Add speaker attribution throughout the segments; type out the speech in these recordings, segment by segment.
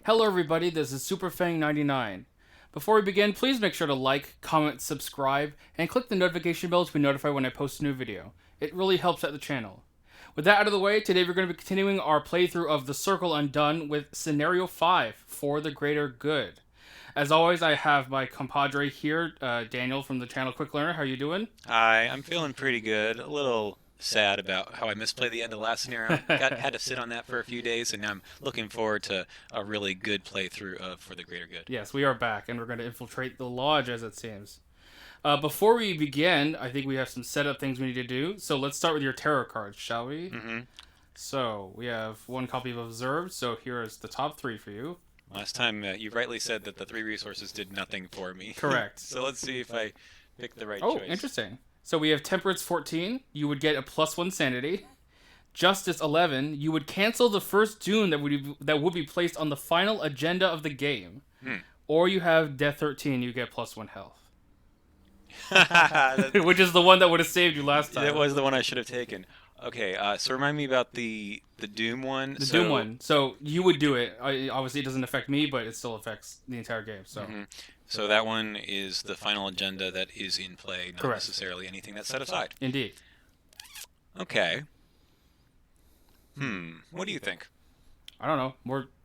Speaker 1: Hello everybody, this is SuperFang99. Before we begin, please make sure to like, comment, subscribe, and click the notification bell to be notified when I post a new video. It really helps out the channel. With that out of the way, today we're going to be continuing our playthrough of The Circle Undone with Scenario 5, For the Greater Good. As always, I have my compadre here, Daniel from the channel Quick Learner. How are you doing?
Speaker 2: Hi, I'm feeling pretty good. A little sad about how I misplayed the end of the last scenario. Had to sit on that for a few days, and now I'm looking forward to a really good playthrough of For the Greater Good.
Speaker 1: Yes, we are back, and we're going to infiltrate the lodge, as it seems. Before we begin, I think we have some setup things we need to do. So let's start with your tarot cards, shall we?
Speaker 2: Mm-hmm.
Speaker 1: So we have one copy of Observed. So here is the top three for you.
Speaker 2: Last time you rightly said that the 3 resources did nothing for me.
Speaker 1: Correct.
Speaker 2: So let's see if I pick the right
Speaker 1: Oh,
Speaker 2: choice.
Speaker 1: interesting. So we have Temperance 14. You would get a +1 sanity. Justice 11. You would cancel the first Doom that would be placed on the final agenda of the game. Or you have Death 13. You get +1 health. Which is the one that would have saved you last time.
Speaker 2: That was the one I should have taken. Okay, so remind me about the Doom one.
Speaker 1: The Doom one. So you would do it. Obviously, it doesn't affect me, but it still affects the entire game. So.
Speaker 2: Mm-hmm. So that one is the final agenda that is in play, not
Speaker 1: Correct.
Speaker 2: necessarily anything that's set aside.
Speaker 1: Indeed.
Speaker 2: Okay. What do you think?
Speaker 1: I don't know.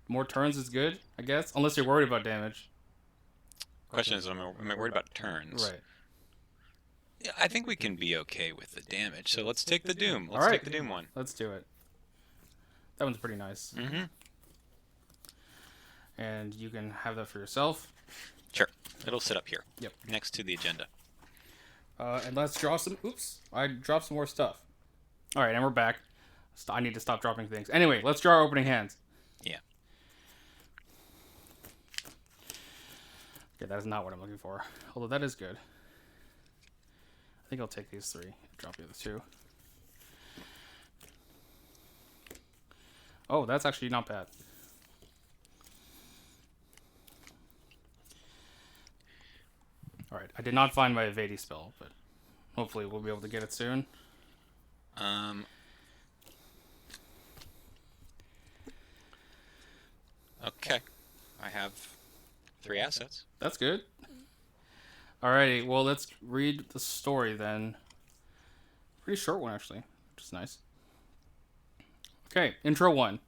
Speaker 1: More turns is good, I guess. Unless you're worried about damage.
Speaker 2: Question is, am I worried about turns?
Speaker 1: Right.
Speaker 2: Yeah, I think we can be okay with the damage. So let's take the Doom.
Speaker 1: All right.
Speaker 2: Take the Doom one.
Speaker 1: Let's do it. That one's pretty nice.
Speaker 2: Mm-hmm.
Speaker 1: And you can have that for yourself.
Speaker 2: Sure. It'll sit up here.
Speaker 1: Yep.
Speaker 2: Next to the agenda.
Speaker 1: And let's draw some... Oops. I dropped some more stuff. All right, and we're back. I need to stop dropping things. Anyway, let's draw our opening hands.
Speaker 2: Yeah.
Speaker 1: Okay, that is not what I'm looking for. Although that is good. I think I'll take these 3. Drop the other 2. Oh, that's actually not bad. Alright, I did not find my evading spell, but hopefully we'll be able to get it soon.
Speaker 2: Okay. I have 3 assets.
Speaker 1: That's good. Alrighty, well, let's read the story then. Pretty short one, actually, which is nice. Okay, Intro 1.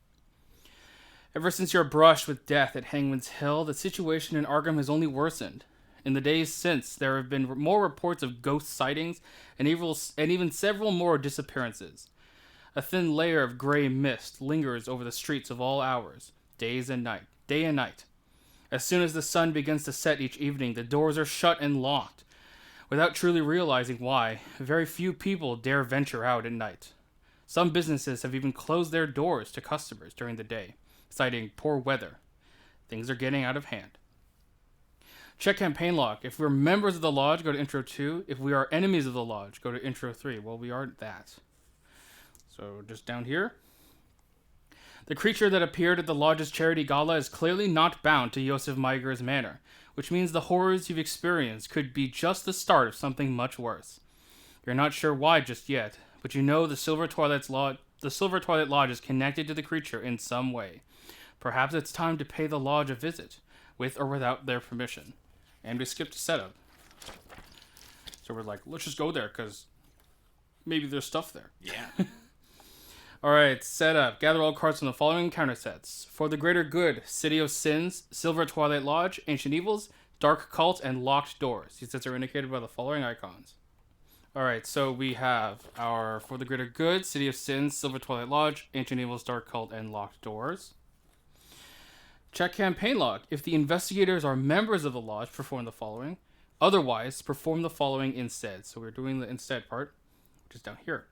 Speaker 1: Ever since your brush with death at Hangman's Hill, the situation in Arkham has only worsened. In the days since, there have been more reports of ghost sightings and even several more disappearances. A thin layer of gray mist lingers over the streets of all hours, day and night. As soon as the sun begins to set each evening, the doors are shut and locked. Without truly realizing why, very few people dare venture out at night. Some businesses have even closed their doors to customers during the day, citing poor weather. Things are getting out of hand. Check campaign log. If we're members of the lodge, go to Intro 2. If we are enemies of the lodge, go to Intro 3. Well, we aren't that. So just down here. The creature that appeared at the lodge's charity gala is clearly not bound to Josef Meiger's manor, which means the horrors you've experienced could be just the start of something much worse. You're not sure why just yet, but you know the Silver Twilight Lodge is connected to the creature in some way. Perhaps it's time to pay the lodge a visit, with or without their permission. And we skipped setup. So we're like, let's just go there, because maybe there's stuff there.
Speaker 2: Yeah.
Speaker 1: Alright, setup. Gather all cards from the following encounter sets. For the Greater Good, City of Sins, Silver Twilight Lodge, Ancient Evils, Dark Cult, and Locked Doors. These sets are indicated by the following icons. Alright, so we have our For the Greater Good, City of Sins, Silver Twilight Lodge, Ancient Evils, Dark Cult, and Locked Doors. Check campaign log. If the investigators are members of the lodge, perform the following. Otherwise, perform the following instead. So we're doing the instead part, which is down here.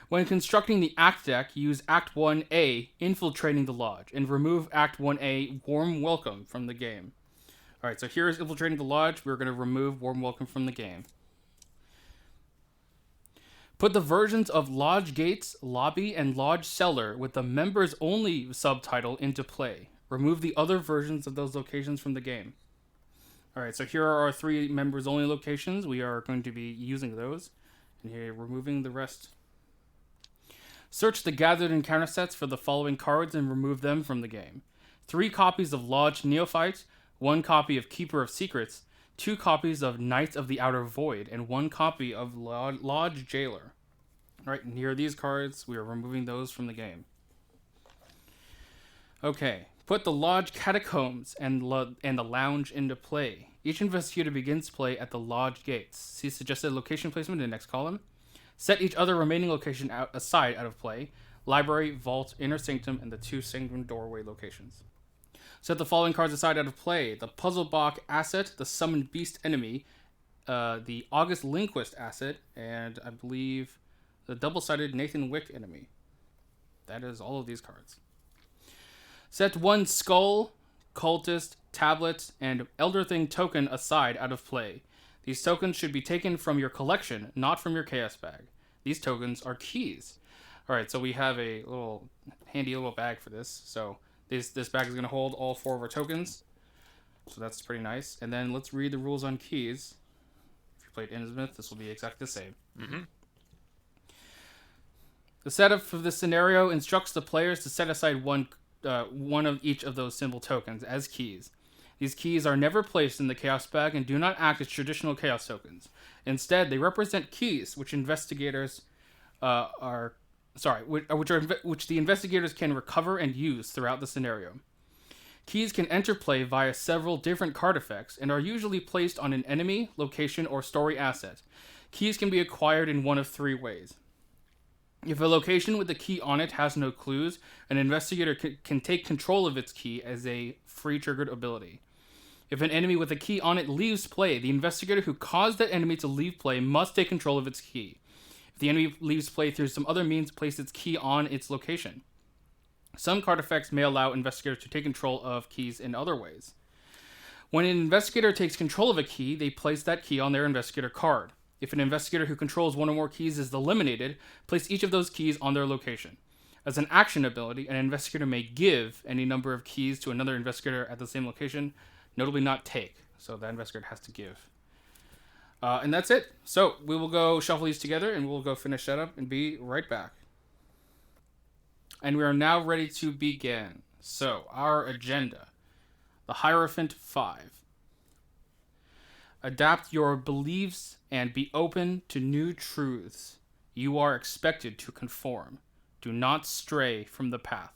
Speaker 1: When constructing the Act deck, use Act 1A, Infiltrating the Lodge, and remove Act 1A, Warm Welcome, from the game. Alright, so here's Infiltrating the Lodge. We're going to remove Warm Welcome from the game. Put the versions of Lodge Gates, Lobby, and Lodge Cellar with the Members Only subtitle into play. Remove the other versions of those locations from the game. Alright, so here are our 3 Members Only locations. We are going to be using those. And here, removing the rest. Search the gathered encounter sets for the following cards and remove them from the game. 3 copies of Lodge Neophyte, 1 copy of Keeper of Secrets, 2 copies of Knight of the Outer Void, and 1 copy of Lodge Jailer. Alright, and here are these cards. We are removing those from the game. Okay, put the Lodge Catacombs and the Lounge into play. Each investigator begins play at the Lodge gates. See suggested location placement in the next column. Set each other remaining location aside out of play. Library, Vault, Inner Sanctum, and the 2 Sanctum Doorway locations. Set the following cards aside out of play. The Puzzle Box asset, the Summoned Beast enemy, the August Linquist asset, and I believe the double-sided Nathan Wick enemy. That is all of these cards. Set 1 Skull, Cultist, Tablet, and Elder Thing token aside out of play. These tokens should be taken from your collection, not from your Chaos bag. These tokens are keys. Alright, so we have a handy little bag for this. So this bag is going to hold all 4 of our tokens. So that's pretty nice. And then let's read the rules on keys. If you played Innsmouth, this will be exactly the same.
Speaker 2: Mm-hmm.
Speaker 1: The setup for this scenario instructs the players to set aside one of each of those symbol tokens as keys. These keys are never placed in the Chaos bag and do not act as traditional Chaos tokens. Instead, they represent keys which investigators which the investigators can recover and use throughout the scenario. Keys can enter play via several different card effects and are usually placed on an enemy, location, or story asset. Keys can be acquired in one of 3 ways. If a location with a key on it has no clues, an investigator can take control of its key as a free triggered ability. If an enemy with a key on it leaves play, the investigator who caused that enemy to leave play must take control of its key. If the enemy leaves play through some other means, place its key on its location. Some card effects may allow investigators to take control of keys in other ways. When an investigator takes control of a key, they place that key on their investigator card. If an investigator who controls one or more keys is eliminated, place each of those keys on their location. As an action ability, an investigator may give any number of keys to another investigator at the same location, notably not take. So that investigator has to give. And that's it. So we will go shuffle these together and we'll go finish that up and be right back. And we are now ready to begin. So our agenda. The Hierophant 5. Adapt your beliefs and be open to new truths. You are expected to conform. Do not stray from the path.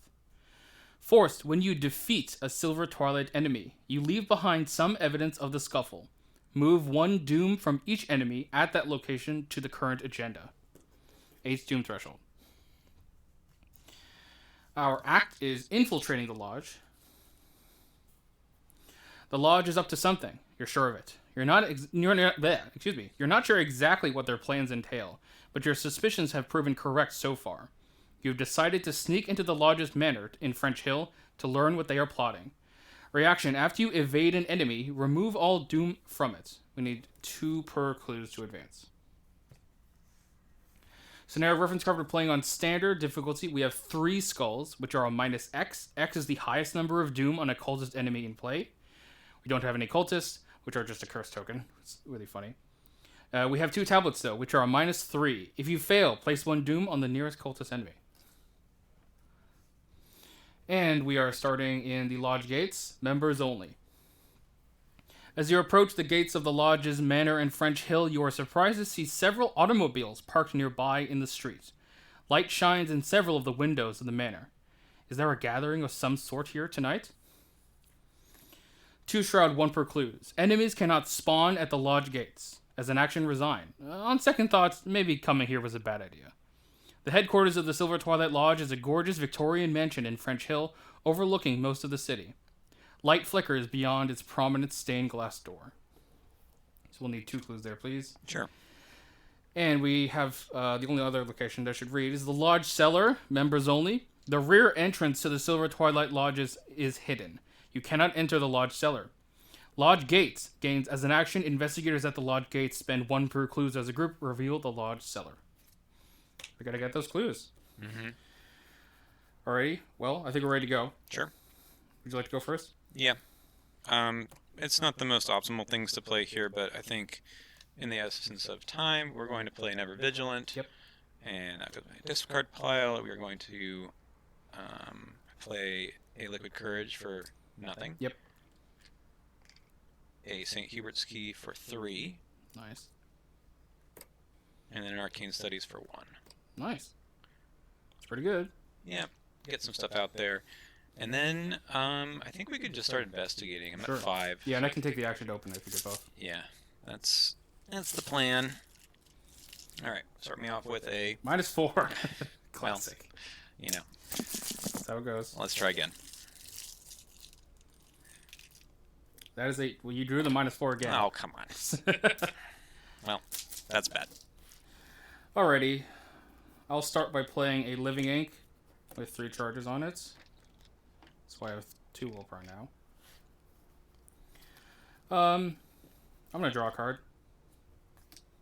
Speaker 1: Forced, when you defeat a Silver Twilight enemy, you leave behind some evidence of the scuffle. Move 1 doom from each enemy at that location to the current agenda. 8th doom threshold. Our act is infiltrating the lodge. The lodge is up to something. You're sure of it. You're not sure exactly what their plans entail, but your suspicions have proven correct so far. You've decided to sneak into the lodge's manor in French Hill to learn what they are plotting. Reaction: after you evade an enemy, remove all doom from it. We need 2 per clues to advance. Scenario reference card: we're playing on standard difficulty. We have 3 skulls, which are a minus X. X is the highest number of doom on a cultist enemy in play. We don't have any cultists, which are just a curse token. It's really funny. We have 2 tablets, though, which are a minus 3. If you fail, place 1 doom on the nearest cultist enemy. And we are starting in the lodge gates, members only. As you approach the gates of the lodge's manor in French Hill, you are surprised to see several automobiles parked nearby in the street. Light shines in several of the windows of the manor. Is there a gathering of some sort here tonight? 2 shroud, 1 per clues. Enemies cannot spawn at the lodge gates. As an action, resign. On second thoughts, maybe coming here was a bad idea. The headquarters of the Silver Twilight Lodge is a gorgeous Victorian mansion in French Hill, overlooking most of the city. Light flickers beyond its prominent stained glass door. So we'll need 2 clues there, please.
Speaker 2: Sure.
Speaker 1: And we have the only other location that I should read is the Lodge Cellar, members only. The rear entrance to the Silver Twilight Lodges is hidden. You cannot enter the Lodge Cellar. Lodge Gates gains as an action. Investigators at the Lodge Gates spend 1 per clues as a group. Reveal the Lodge Cellar. We gotta get those clues.
Speaker 2: Mm-hmm.
Speaker 1: Alrighty. Well, I think we're ready to go.
Speaker 2: Sure.
Speaker 1: Would you like to go first?
Speaker 2: Yeah. It's not the most optimal things to play here, but I think in the essence of time, we're going to play Never Vigilant.
Speaker 1: Yep.
Speaker 2: And after my discard pile, we are going to play a Liquid Courage for nothing.
Speaker 1: Yep.
Speaker 2: A St. Hubert's Key for 3.
Speaker 1: Nice.
Speaker 2: And then an Arcane Studies for 1.
Speaker 1: Nice. It's pretty good.
Speaker 2: Yeah, get some stuff out there. And then I think we could just start investigating. I'm
Speaker 1: Sure.
Speaker 2: at 5.
Speaker 1: Yeah, and I can take the action to open it if you get both.
Speaker 2: Yeah, that's the plan. All right, start me off with a
Speaker 1: -4. Classic.
Speaker 2: you know.
Speaker 1: That's how it goes.
Speaker 2: Let's try again.
Speaker 1: That is a... Well, you drew the -4 again.
Speaker 2: Oh, come on. Well, that's bad.
Speaker 1: Alrighty. I'll start by playing a Living Ink with 3 charges on it. That's why I have 2 willpower now. I'm going to draw a card.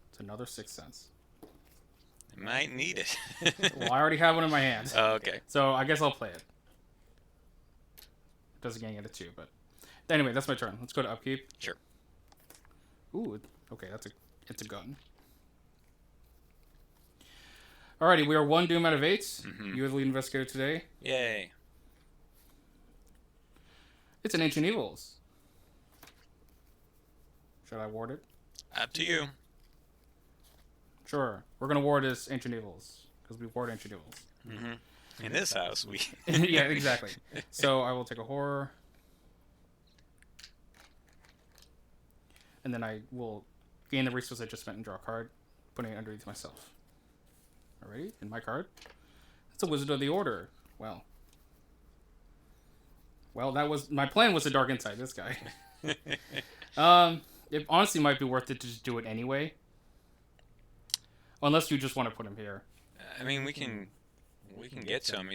Speaker 1: It's another Sixth Sense.
Speaker 2: Might need it.
Speaker 1: Well, I already have one in my hand.
Speaker 2: Oh, okay.
Speaker 1: So I guess I'll play it. Doesn't get a 2, but... Anyway, that's my turn. Let's go to upkeep.
Speaker 2: Sure.
Speaker 1: Ooh, okay, it's a gun. Alrighty, we are 1 doom out of 8.
Speaker 2: Mm-hmm.
Speaker 1: You are the lead investigator today.
Speaker 2: Yay.
Speaker 1: It's an Ancient Evils. Should I ward it?
Speaker 2: Up to you.
Speaker 1: Sure. We're going to ward this Ancient Evils, because we ward Ancient Evils.
Speaker 2: Mm-hmm. In this house, we...
Speaker 1: Yeah, exactly. So I will take a horror. And then I will gain the resource I just spent and draw a card, putting it underneath myself. Alrighty, and my card. It's a Wizard of the Order. Well, that was... My plan was to Dark Insight this guy. It honestly might be worth it to just do it anyway. Unless you just want to put him here.
Speaker 2: I mean, we can get to him.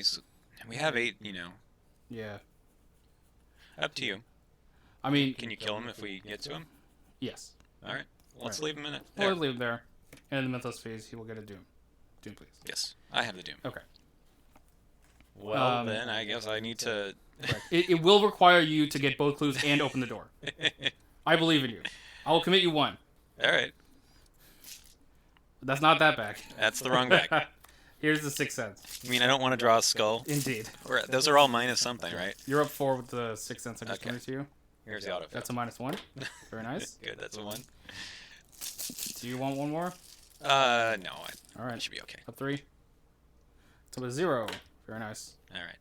Speaker 2: We have 8,
Speaker 1: Yeah.
Speaker 2: Up to you.
Speaker 1: I mean...
Speaker 2: Can you kill him if we get to him?
Speaker 1: Yes.
Speaker 2: All right. Let's leave him in it.
Speaker 1: Well, I'll leave him there. And in the Mythos phase, he will get a Doom. Doom, please.
Speaker 2: Yes. I have the Doom.
Speaker 1: Okay.
Speaker 2: Well, then I guess I need to...
Speaker 1: It will require you to get both clues and open the door. I believe in you. I will commit you 1.
Speaker 2: All right.
Speaker 1: That's not that bag.
Speaker 2: That's the wrong bag.
Speaker 1: Here's the Sixth Sense.
Speaker 2: I mean, I don't want to draw a skull.
Speaker 1: Indeed.
Speaker 2: Those are all minus something, right?
Speaker 1: You're up 4 with the Sixth Sense I just
Speaker 2: Okay.
Speaker 1: gave to you.
Speaker 2: Here's the autofill.
Speaker 1: That's a -1. Very nice.
Speaker 2: Good, that's a 1.
Speaker 1: Do you want one more?
Speaker 2: No,
Speaker 1: All
Speaker 2: I
Speaker 1: right.
Speaker 2: should be okay.
Speaker 1: Up 3. It's up a 0. Very nice.
Speaker 2: All right.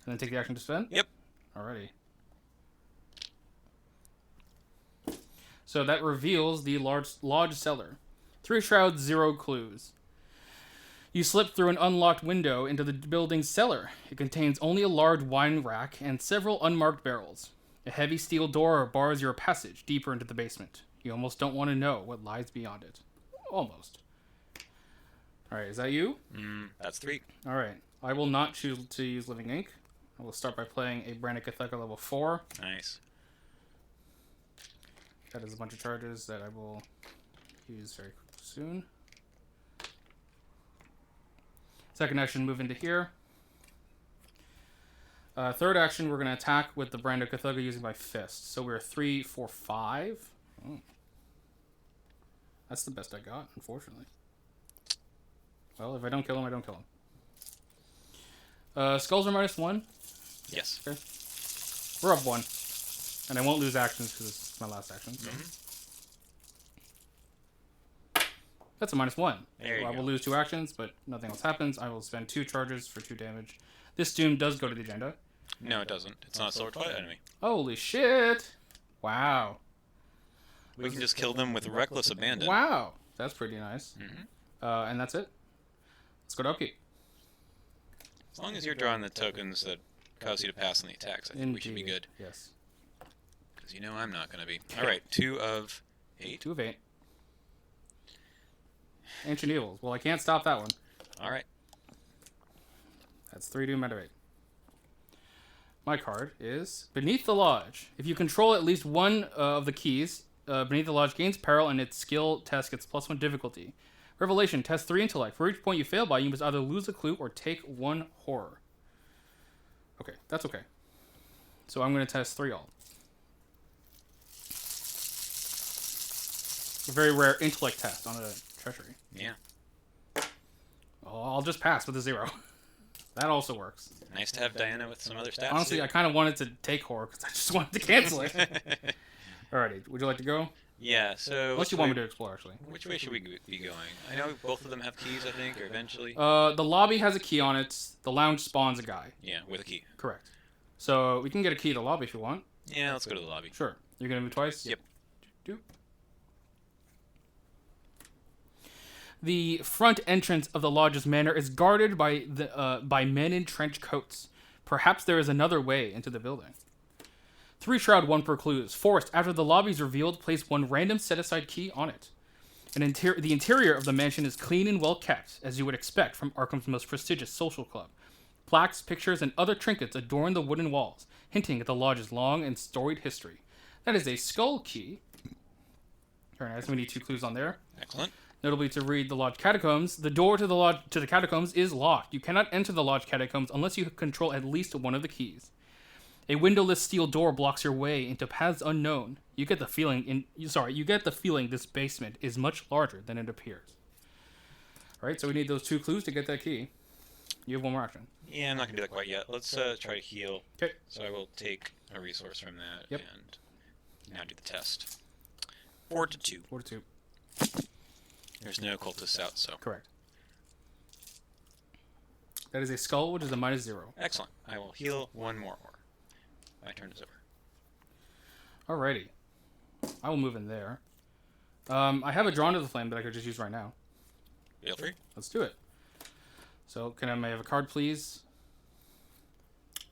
Speaker 1: And then take the action to spend?
Speaker 2: Yep.
Speaker 1: Alrighty. So that reveals the lodge cellar. 3 shrouds, 0 clues. You slip through an unlocked window into the building's cellar. It contains only a large wine rack and several unmarked barrels. A heavy steel door bars your passage deeper into the basement. You almost don't want to know what lies beyond it. Almost. Alright, is that you?
Speaker 2: That's 3.
Speaker 1: Alright. I will not choose to use Living Ink. I will start by playing a Branded Cathedra level 4.
Speaker 2: Nice.
Speaker 1: That is a bunch of charges that I will use very soon. Second action, move into here. Third action, we're going to attack with the Brand of Cathedra using my fist. So we're 3, 4, 5. Oh. That's the best I got, unfortunately. Well, if I don't kill him, I don't kill him. Skulls are -1.
Speaker 2: Yes.
Speaker 1: Okay. We're up 1. And I won't lose actions because it's my last action. So. That's a -1.
Speaker 2: There you
Speaker 1: I
Speaker 2: go.
Speaker 1: will lose 2 actions, but nothing else happens. I will spend 2 charges for 2 damage. This Doom does go to the agenda.
Speaker 2: No, it doesn't. It's not a Silver Twilight enemy.
Speaker 1: Holy shit! Wow.
Speaker 2: We can just kill them with reckless abandon.
Speaker 1: Wow. That's pretty nice. And that's it. Let's go to upkeep.
Speaker 2: As long as you're drawing the tokens that cause you to pass on the attacks, I think we should be good.
Speaker 1: Yes.
Speaker 2: Because I'm not going to be. All right, 2 of 8.
Speaker 1: 2 of 8. Ancient Evils. Well, I can't stop that one.
Speaker 2: All right.
Speaker 1: That's 3 Doom out of 8. My card is Beneath the Lodge. If you control at least one of the keys, Beneath the Lodge gains peril and its skill test gets +1 difficulty. Revelation, test 3 intellect. For each point you fail by, you must either lose a clue or take 1 horror. Okay, that's okay. So I'm going to test 3 all. A very rare intellect test on a treasury.
Speaker 2: Yeah.
Speaker 1: Oh, I'll just pass with a 0. That also works.
Speaker 2: Nice to have Diana with some other stats.
Speaker 1: Honestly,
Speaker 2: too.
Speaker 1: I kind of wanted to take horror because I just wanted to cancel it. Alrighty, would you like to go?
Speaker 2: Yeah, so...
Speaker 1: Unless you want me to explore, actually.
Speaker 2: Which way should we be going? I know both of them have keys, I think, or eventually.
Speaker 1: The lobby has a key on it. The lounge spawns a guy.
Speaker 2: Yeah, with a key.
Speaker 1: Correct. So we can get a key to the lobby if you want.
Speaker 2: Yeah, let's go to the lobby.
Speaker 1: Sure. You're going to move twice?
Speaker 2: Yep.
Speaker 1: Doop. The front entrance of the lodge's manor is guarded by men in trench coats. Perhaps there is another way into the building. 3 shroud, 1 per clues. Forced, after the lobby is revealed, place 1 random set-aside key on it. The interior of the mansion is clean and well kept, as you would expect from Arkham's most prestigious social club. Plaques, pictures, and other trinkets adorn the wooden walls, hinting at the lodge's long and storied history. That is a skull key. Very nice. We need 2 clues on there.
Speaker 2: Excellent.
Speaker 1: Notably, to read the lodge catacombs, the door to the catacombs is locked. You cannot enter the lodge catacombs unless you control at least 1 of the keys. A windowless steel door blocks your way into paths unknown. You get the feeling this basement is much larger than it appears. All right, so we need those 2 clues to get that key. You have 1 more action.
Speaker 2: Yeah, I'm not going to do that quite yet. Let's try to heal.
Speaker 1: Okay.
Speaker 2: So I will take a resource from that
Speaker 1: Yep.
Speaker 2: and now do the test. 4 to 2.
Speaker 1: 4 to 2.
Speaker 2: There's no cultists out, so...
Speaker 1: Correct. That is a skull, which is a -0.
Speaker 2: Excellent. I will heal 1 more. My turn is over.
Speaker 1: Alrighty. I will move in there. I have a Drawn to the Flame that I could just use right now.
Speaker 2: Feel free.
Speaker 1: Let's do it. So, may I have a card, please?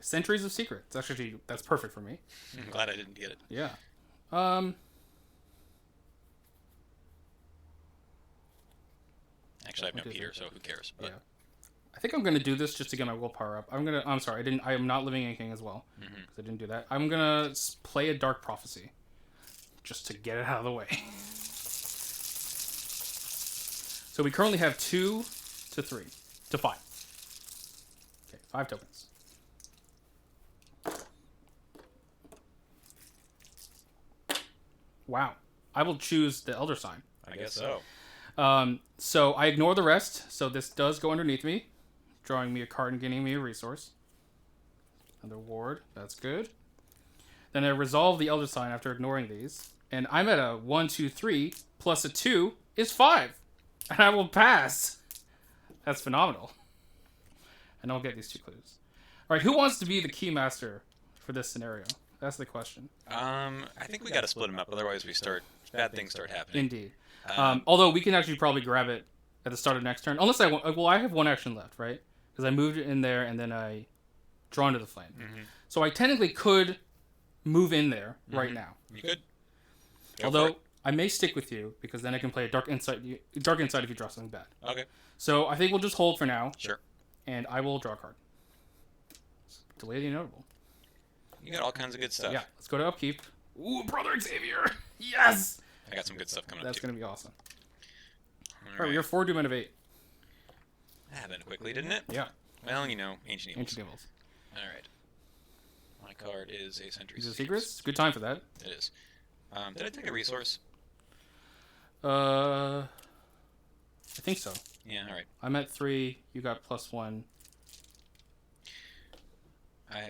Speaker 1: Centuries of Secrets. Actually, that's perfect for me.
Speaker 2: I'm glad I didn't get it.
Speaker 1: Yeah.
Speaker 2: Actually, I have no Peter, so who cares? But...
Speaker 1: Yeah. I think I'm gonna do this just to get my willpower up. I'm sorry. I am not living anything as well because I didn't do that. I'm gonna play a Dark Prophecy, just to get it out of the way. So we currently have 2 to 3 to 5. Okay, 5 tokens. Wow. I will choose the Elder Sign.
Speaker 2: I guess so.
Speaker 1: So I ignore the rest. So this does go underneath me, drawing me a card and getting me a resource. Another ward. That's good. Then I resolve the Elder Sign after ignoring these. And I'm at a 1, 2, 3 plus a 2 is 5. And I will pass. That's phenomenal. And I'll get these 2 clues. All right, who wants to be the keymaster for this scenario? That's the question.
Speaker 2: I think we got to split them up, otherwise bad things start happening.
Speaker 1: Indeed. Although we can actually probably grab it at the start of next turn. Unless I have 1 action left, right? Because I moved it in there and then I Drawn to the Flame.
Speaker 2: Mm-hmm.
Speaker 1: So I technically could move in there right now.
Speaker 2: You could.
Speaker 1: Although I may stick with you because then I can play a Dark Insight if you draw something bad.
Speaker 2: Okay.
Speaker 1: So I think we'll just hold for now.
Speaker 2: Sure.
Speaker 1: And I will draw a card. Delay the inevitable.
Speaker 2: You got all kinds of good stuff.
Speaker 1: Yeah. Let's go to upkeep. Ooh, Brother Xavier! Yes!
Speaker 2: I got some good stuff coming
Speaker 1: That's
Speaker 2: up too.
Speaker 1: going to be awesome.
Speaker 2: All
Speaker 1: Alright, we are 4 doom out of 8.
Speaker 2: That happened quickly, didn't it?
Speaker 1: Yeah.
Speaker 2: Well, Ancient Evils.
Speaker 1: Ancient Evils.
Speaker 2: All right. My card is a Century
Speaker 1: Is it Secrets? Good time for that.
Speaker 2: It is. Did I take a resource?
Speaker 1: I think so.
Speaker 2: Yeah, all right.
Speaker 1: I'm at 3. You got +1.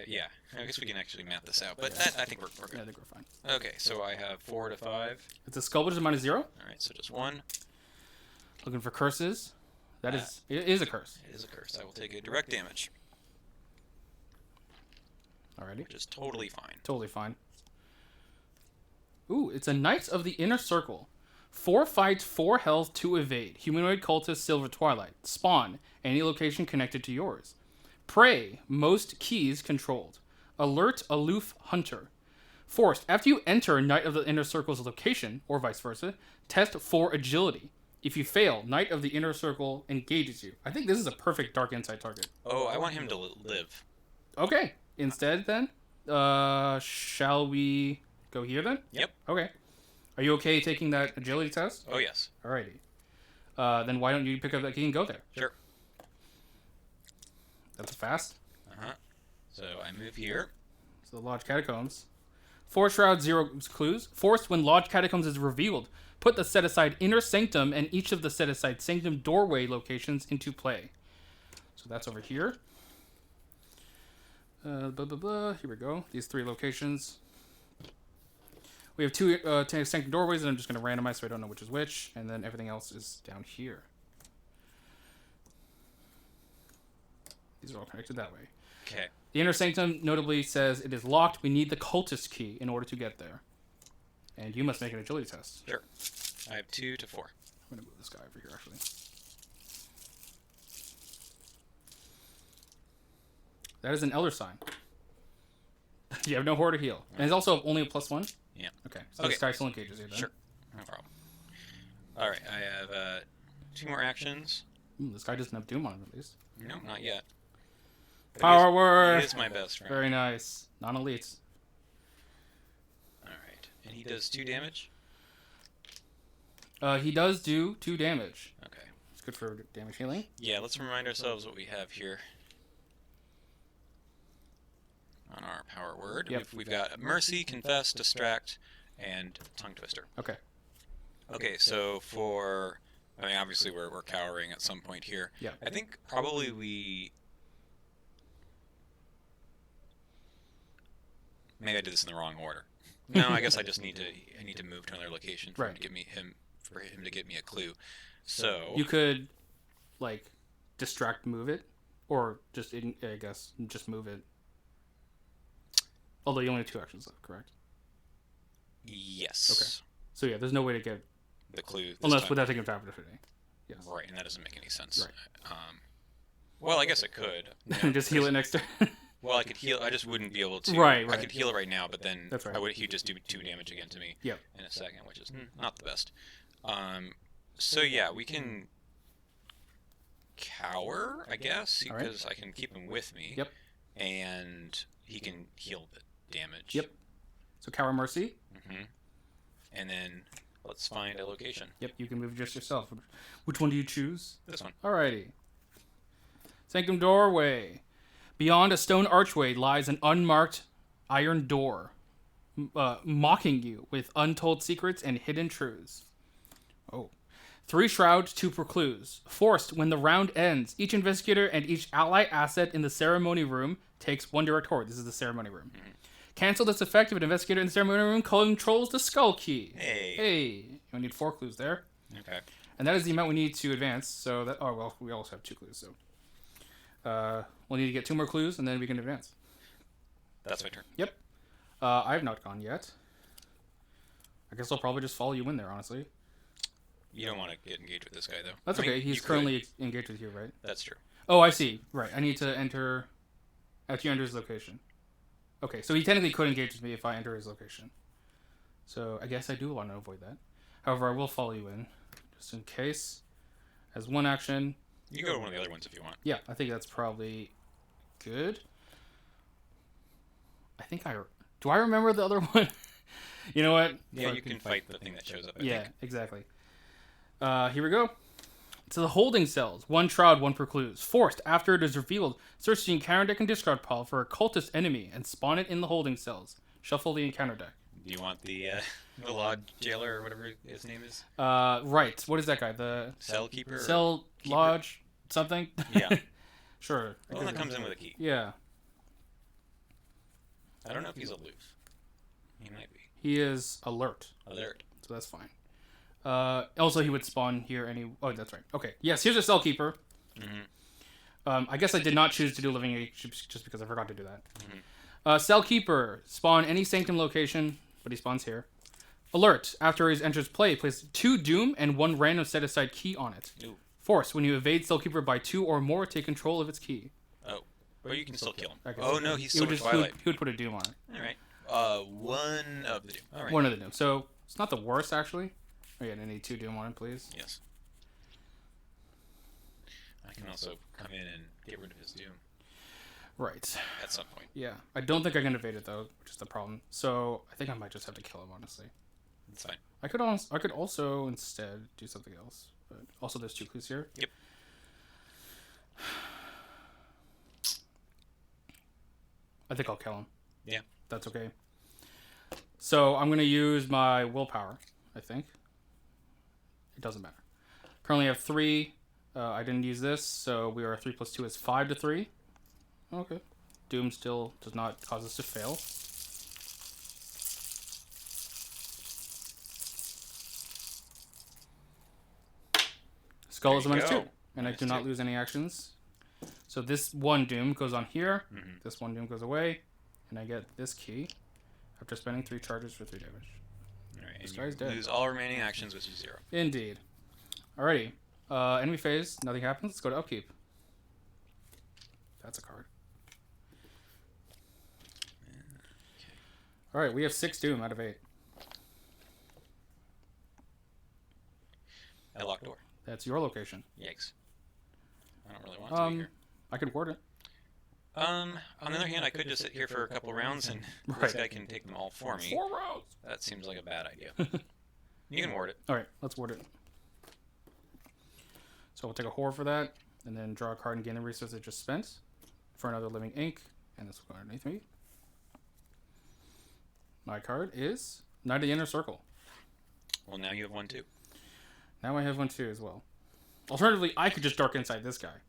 Speaker 2: Yeah. I guess we can actually map this out, but that, I think we're
Speaker 1: Yeah, I
Speaker 2: good.
Speaker 1: think we're fine.
Speaker 2: Okay, so I have 4 to 5.
Speaker 1: It's a skull, which is -0.
Speaker 2: All right, so just 1.
Speaker 1: Looking for curses. It is a curse.
Speaker 2: It is a curse. I will take a direct damage,
Speaker 1: Alrighty.
Speaker 2: which is totally fine.
Speaker 1: Totally fine. Ooh, it's a Knights of the Inner Circle. 4 fights, 4 health, 2 evade. Humanoid cultist, Silver Twilight. Spawn, any location connected to yours. Prey, most keys controlled. Alert, aloof, hunter. Forced, after you enter Knight of the Inner Circle's location, or vice versa, test for agility. If you fail, Knight of the Inner Circle engages you. I think this is a perfect Dark Insight target.
Speaker 2: Oh, I want him to live.
Speaker 1: Okay. Instead, then, shall we go here, then?
Speaker 2: Yep.
Speaker 1: Okay. Are you okay taking that agility test?
Speaker 2: Oh, yes.
Speaker 1: Alrighty. Then why don't you pick up that key and go there?
Speaker 2: Sure.
Speaker 1: That's a fast.
Speaker 2: Uh-huh. So I move here.
Speaker 1: So the Lodge Catacombs. 4 shroud, 0 clues. Forced, when Lodge Catacombs is revealed, put the set-aside Inner Sanctum and each of the set-aside Sanctum doorway locations into play. So that's over here. Blah, blah, blah. Here we go. These 3 locations. We have 2 sanctum doorways, and I'm just going to randomize so I don't know which is which. And then everything else is down here. These are all connected that way.
Speaker 2: Okay.
Speaker 1: The inner sanctum notably says it is locked. We need the cultist key in order to get there. And you must make an agility test.
Speaker 2: Sure. I have 2 to 4.
Speaker 1: I'm going to move this guy over here, actually. That is an elder sign. You have no horror to heal. And it's also only a +1?
Speaker 2: Yeah.
Speaker 1: Okay. So this guy still engages you then.
Speaker 2: Sure. No problem. All right. I have 2 more actions.
Speaker 1: This guy doesn't have Doom on him, at least.
Speaker 2: No, not yet. But
Speaker 1: Power word!
Speaker 2: He is my best friend.
Speaker 1: Very nice. Non-elite.
Speaker 2: All right. And he does 2 damage?
Speaker 1: He does do 2 damage.
Speaker 2: Okay.
Speaker 1: It's good for damage healing.
Speaker 2: Yeah, let's remind ourselves what we have here. On our power word.
Speaker 1: Yep.
Speaker 2: We've got Mercy, Confess, Distract, and Tongue Twister.
Speaker 1: Okay.
Speaker 2: Okay, so for... I mean, obviously we're cowering at some point here.
Speaker 1: Yeah.
Speaker 2: I think probably we... Maybe I did this in the wrong order. No, I guess I just need to move to another location for him to give me for him to get me a clue. So
Speaker 1: You could, like, distract, move it, or just, I guess, just move it. Although you only have 2 actions left, correct?
Speaker 2: yes.
Speaker 1: Okay. So yeah, there's no way to get
Speaker 2: The clue.
Speaker 1: unless
Speaker 2: time.
Speaker 1: without taking a opportunity. Yes.
Speaker 2: Right, and that doesn't make any sense.
Speaker 1: Right.
Speaker 2: Well, I guess it could. No,
Speaker 1: Just heal it next turn.
Speaker 2: Well, I could heal. I just wouldn't be able to.
Speaker 1: Right.
Speaker 2: I could heal it right now, but then
Speaker 1: That's right.
Speaker 2: he'd just do 2 damage again to me.
Speaker 1: Yep.
Speaker 2: In a second, which is not the best. So yeah, we can cower, I guess,
Speaker 1: All right.
Speaker 2: because I can keep him with me.
Speaker 1: Yep.
Speaker 2: And he can heal the damage.
Speaker 1: Yep. So Cower Mercy.
Speaker 2: And then let's find a location.
Speaker 1: Yep, you can move just yourself. Which one do you choose?
Speaker 2: This one.
Speaker 1: Alrighty. Sanctum Doorway. Beyond a stone archway lies an unmarked iron door, mocking you with untold secrets and hidden truths. Oh. 3 shrouds, 2 precludes. Forced when the round ends, each investigator and each ally asset in the ceremony room takes 1 direct horror. This is the ceremony room. Cancel this effect if an investigator in the ceremony room controls the skull key. Hey. You need 4 clues there.
Speaker 2: Okay.
Speaker 1: And that is the amount we need to advance. So that, oh well, we also have 2 clues. So we'll need to get 2 more clues and then we can advance.
Speaker 2: That's my turn.
Speaker 1: Yep. I have not gone yet. I guess I'll probably just follow you in there, honestly.
Speaker 2: You don't want to get engaged with this guy, though.
Speaker 1: That's okay. He's currently engaged with you, right?
Speaker 2: That's true.
Speaker 1: Oh, I see. Right. I need to enter... After you enter his location. Okay, so he technically could engage with me if I enter his location. So I guess I do want to avoid that. However, I will follow you in, just in case. As 1 action...
Speaker 2: You can go to one of the other ones if you want.
Speaker 1: Yeah, I think that's probably good. I think do I remember the other one? You know what?
Speaker 2: Yeah, you can fight the thing that shows up. I
Speaker 1: Yeah,
Speaker 2: think.
Speaker 1: exactly. Here we go. To the holding cells. 1 shroud, 1 precludes. Forced after it is revealed. Search the encounter deck and discard pile for a cultist enemy and spawn it in the holding cells. Shuffle the encounter deck.
Speaker 2: Do you want the lodge jailer or whatever his name is?
Speaker 1: Right. What is that guy? The
Speaker 2: Cell keeper?
Speaker 1: Cell
Speaker 2: keeper?
Speaker 1: Lodge something?
Speaker 2: Yeah.
Speaker 1: Sure.
Speaker 2: The one that comes in with a key.
Speaker 1: Yeah.
Speaker 2: I don't know if he's aloof. He might be.
Speaker 1: He is alert.
Speaker 2: Alert.
Speaker 1: So that's fine. Also, he would spawn here Oh, that's right. Okay. Yes, here's a cell keeper. I guess I did not choose to do living age just because I forgot to do that. Cell keeper. Spawn any sanctum location, but he spawns here. Alert. After he enters play, place 2 doom and 1 random set-aside key on it.
Speaker 2: Ooh.
Speaker 1: Force. When you evade cell keeper by 2 or more, take control of its key.
Speaker 2: Oh. Well, you can still kill him.
Speaker 1: I guess
Speaker 2: Oh, no, he's still
Speaker 1: he
Speaker 2: Twilight.
Speaker 1: would put a doom on it.
Speaker 2: All right. 1 of the doom. All right.
Speaker 1: 1 of the doom. So, it's not the worst, actually. Oh, yeah, I need 2 doom on it, please.
Speaker 2: Yes. I can also come in and get rid of his doom.
Speaker 1: Right.
Speaker 2: At some point.
Speaker 1: Yeah. I don't think I can evade it, though, which is the problem. So, I think I might just have to kill him, honestly.
Speaker 2: That's fine.
Speaker 1: I could also instead do something else. But also, there's 2 clues here.
Speaker 2: Yep.
Speaker 1: I think I'll kill him.
Speaker 2: Yeah.
Speaker 1: That's okay. So, I'm going to use my willpower, I think. It doesn't matter. Currently I have 3. I didn't use this, so we are 3 plus 2 is 5 to 3. Okay. Doom still does not cause us to fail. Skull is a -2, and I do not lose any actions. So this one Doom goes on here. This one Doom goes away, and I get this key after spending 3 charges for 3 damage.
Speaker 2: Alright,
Speaker 1: This
Speaker 2: and
Speaker 1: guy's
Speaker 2: you
Speaker 1: dead.
Speaker 2: lose all remaining actions, which is 0.
Speaker 1: Indeed. Alrighty. Enemy phase, nothing happens. Let's go to upkeep. That's a card. Alright, we have 6 Doom out of 8.
Speaker 2: I locked door.
Speaker 1: That's your location.
Speaker 2: Yikes. I don't really want to be here.
Speaker 1: I could ward it.
Speaker 2: On the other hand, I could just sit here for a couple rounds and this guy can take them all for me.
Speaker 1: 4 rounds!
Speaker 2: That seems like a bad idea. You can ward it.
Speaker 1: Alright, let's ward it. So we'll take a horror for that, and then draw a card and gain the resources it just spent for another living ink, and this will go underneath me. My card is Knight of the Inner Circle.
Speaker 2: Well, now you have 1 too.
Speaker 1: Now I have 1 too as well. Alternatively, I could just Dark Insight this guy.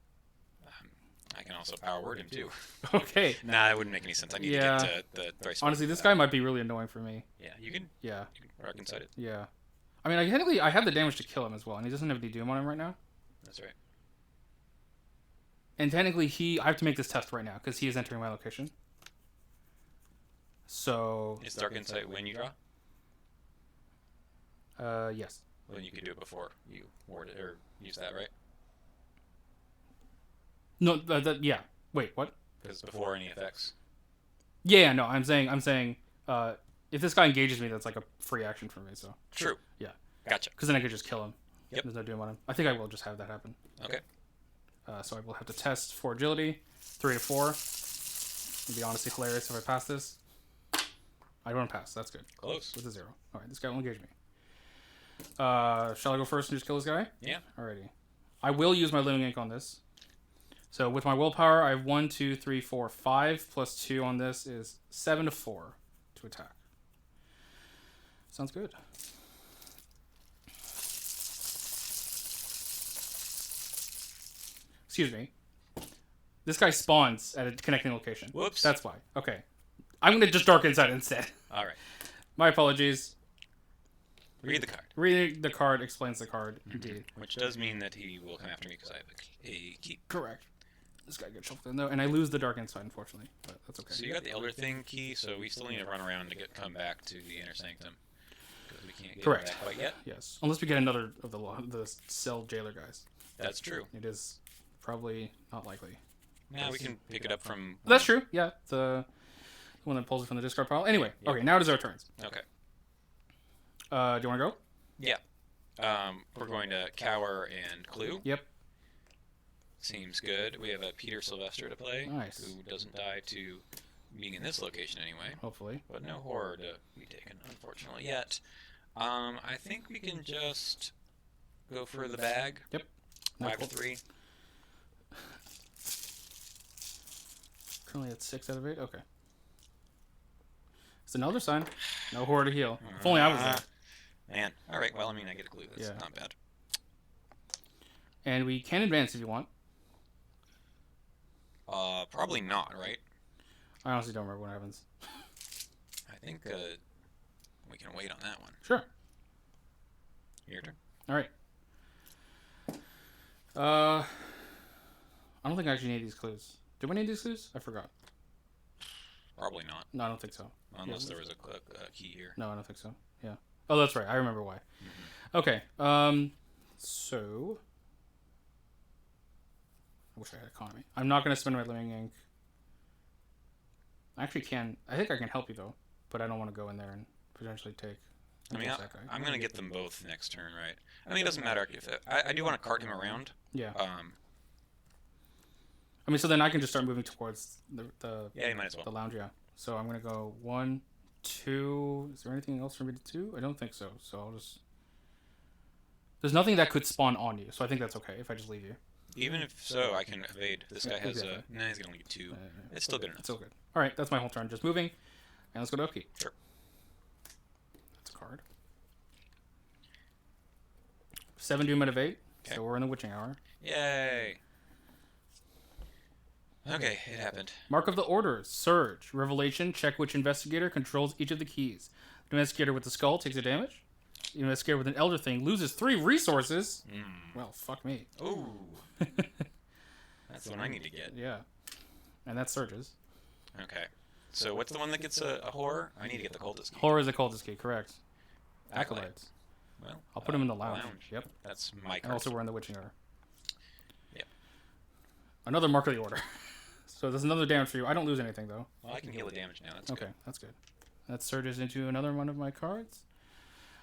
Speaker 2: I can also power word him too.
Speaker 1: Okay.
Speaker 2: Nah, that wouldn't make any sense. I need to get to the thrice.
Speaker 1: Honestly, this guy might be really annoying for me.
Speaker 2: Yeah, you can Dark Insight it.
Speaker 1: Yeah. I mean, I have the damage to kill him as well, and he doesn't have any Doom on him right now.
Speaker 2: That's right.
Speaker 1: And technically, I have to make this test right now, because he is entering my location. So...
Speaker 2: Is Dark Insight when you draw?
Speaker 1: Yes.
Speaker 2: Well, then you could do it before you ward it, or use that, right?
Speaker 1: No, yeah. Wait, what?
Speaker 2: Because before any effects.
Speaker 1: Yeah, no, I'm saying, if this guy engages me, that's like a free action for me, so.
Speaker 2: True.
Speaker 1: Yeah.
Speaker 2: Gotcha.
Speaker 1: Because then I could just kill him.
Speaker 2: Yep.
Speaker 1: There's no Doom on him. I think I will just have that happen.
Speaker 2: Okay.
Speaker 1: So I will have to test for agility. 3 to 4. It'd be honestly hilarious if I pass this. I don't pass. That's good.
Speaker 2: Close.
Speaker 1: With a 0. Alright, this guy will engage me. Shall I go first and just kill this guy?
Speaker 2: Yeah.
Speaker 1: Alrighty. I will use my living ink on this. So with my willpower, I have 1, 2, 3, 4, 5. Plus 2 on this is 7 to 4 to attack. Sounds good. Excuse me. This guy spawns at a connecting location.
Speaker 2: Whoops.
Speaker 1: That's why. Okay. I'm going to just Dark Insight instead.
Speaker 2: All right.
Speaker 1: My apologies.
Speaker 2: Read the card.
Speaker 1: Reading the card explains the card, indeed.
Speaker 2: Which does mean that he will come after me because I have a key.
Speaker 1: Correct. This guy gets shuffled in though, and I lose the Dark Insight, unfortunately, but that's okay.
Speaker 2: So you got the Elder Thing key, so we still need to run around to come back to the Inner Sanctum. Because we can't get
Speaker 1: Correct.
Speaker 2: that quite yet.
Speaker 1: Yes. Unless we get another of the cell jailer guys.
Speaker 2: That's true.
Speaker 1: It is probably not likely.
Speaker 2: Now we can pick it up from...
Speaker 1: That's true, yeah. The one that pulls it from the discard pile. Anyway, okay, now it is our turns.
Speaker 2: Okay.
Speaker 1: Do you want to go?
Speaker 2: Yeah. We're going to Cower and Clue.
Speaker 1: Yep.
Speaker 2: Seems good. We have a Peter Sylvester to play.
Speaker 1: Nice.
Speaker 2: Who doesn't die to being in this location anyway.
Speaker 1: Hopefully.
Speaker 2: But no horror to be taken, unfortunately, yet. I think we can just go for the bag.
Speaker 1: Yep.
Speaker 2: 5 to 3.
Speaker 1: Currently at 6 out of 8. Okay. It's another sign. No horror to heal. If only I was there.
Speaker 2: Man. Alright, well, I mean, I get a clue. That's not bad.
Speaker 1: And we can advance if you want.
Speaker 2: Probably not, right?
Speaker 1: I honestly don't remember what happens.
Speaker 2: I think we can wait on that one.
Speaker 1: Sure.
Speaker 2: Your turn.
Speaker 1: Alright. I don't think I actually need these clues. Do we need these clues? I forgot.
Speaker 2: Probably not.
Speaker 1: No, I don't think so.
Speaker 2: Unless there was a key here.
Speaker 1: No, I don't think so. Yeah. Oh, that's right. I remember why. Okay. So... I wish I had economy. I'm not going to spend my living ink. I actually can. I think I can help you, though. But I don't want to go in there and potentially take...
Speaker 2: I mean, I'm going to get them both next turn, right? I mean, it doesn't matter if... I do want to cart him around.
Speaker 1: Yeah. I mean, so then I can just start moving towards the
Speaker 2: yeah, you might as well.
Speaker 1: The lounge, yeah. So I'm going to go 1, 2... Is there anything else for me to do? I don't think so. So I'll just... There's nothing that could spawn on you, so I think that's okay if I just leave you.
Speaker 2: Even if so, I can evade. This guy has a... Nah, he's going to only get 2. It's still good enough.
Speaker 1: It's still good. Alright, that's my whole turn. Just moving. And let's go to upkeep.
Speaker 2: Sure.
Speaker 1: That's a card. 7 Doom out of 8. Okay. So we're in the witching hour.
Speaker 2: Yay! Okay, it happened.
Speaker 1: Mark of the Order. Surge. Revelation. Check which investigator controls each of the keys. The investigator with the skull takes a damage. The investigator with an Elder Thing loses 3 resources. Well, fuck me.
Speaker 2: Ooh. That's the one I need to get.
Speaker 1: Yeah. And that surges.
Speaker 2: Okay. So what's the one that gets a horror? I need to get the cultist key.
Speaker 1: Horror is a cultist key, correct.
Speaker 2: Acolyte.
Speaker 1: Acolytes.
Speaker 2: Well,
Speaker 1: I'll put him in the lounge. Yep.
Speaker 2: That's my
Speaker 1: And
Speaker 2: card.
Speaker 1: also we're in the Witching Hour.
Speaker 2: Yep.
Speaker 1: Another Mark of the Order. So there's another damage for you. I don't lose anything, though.
Speaker 2: Well, I can heal the damage now. That's
Speaker 1: Okay,
Speaker 2: good.
Speaker 1: that's good. That surges into another one of my cards.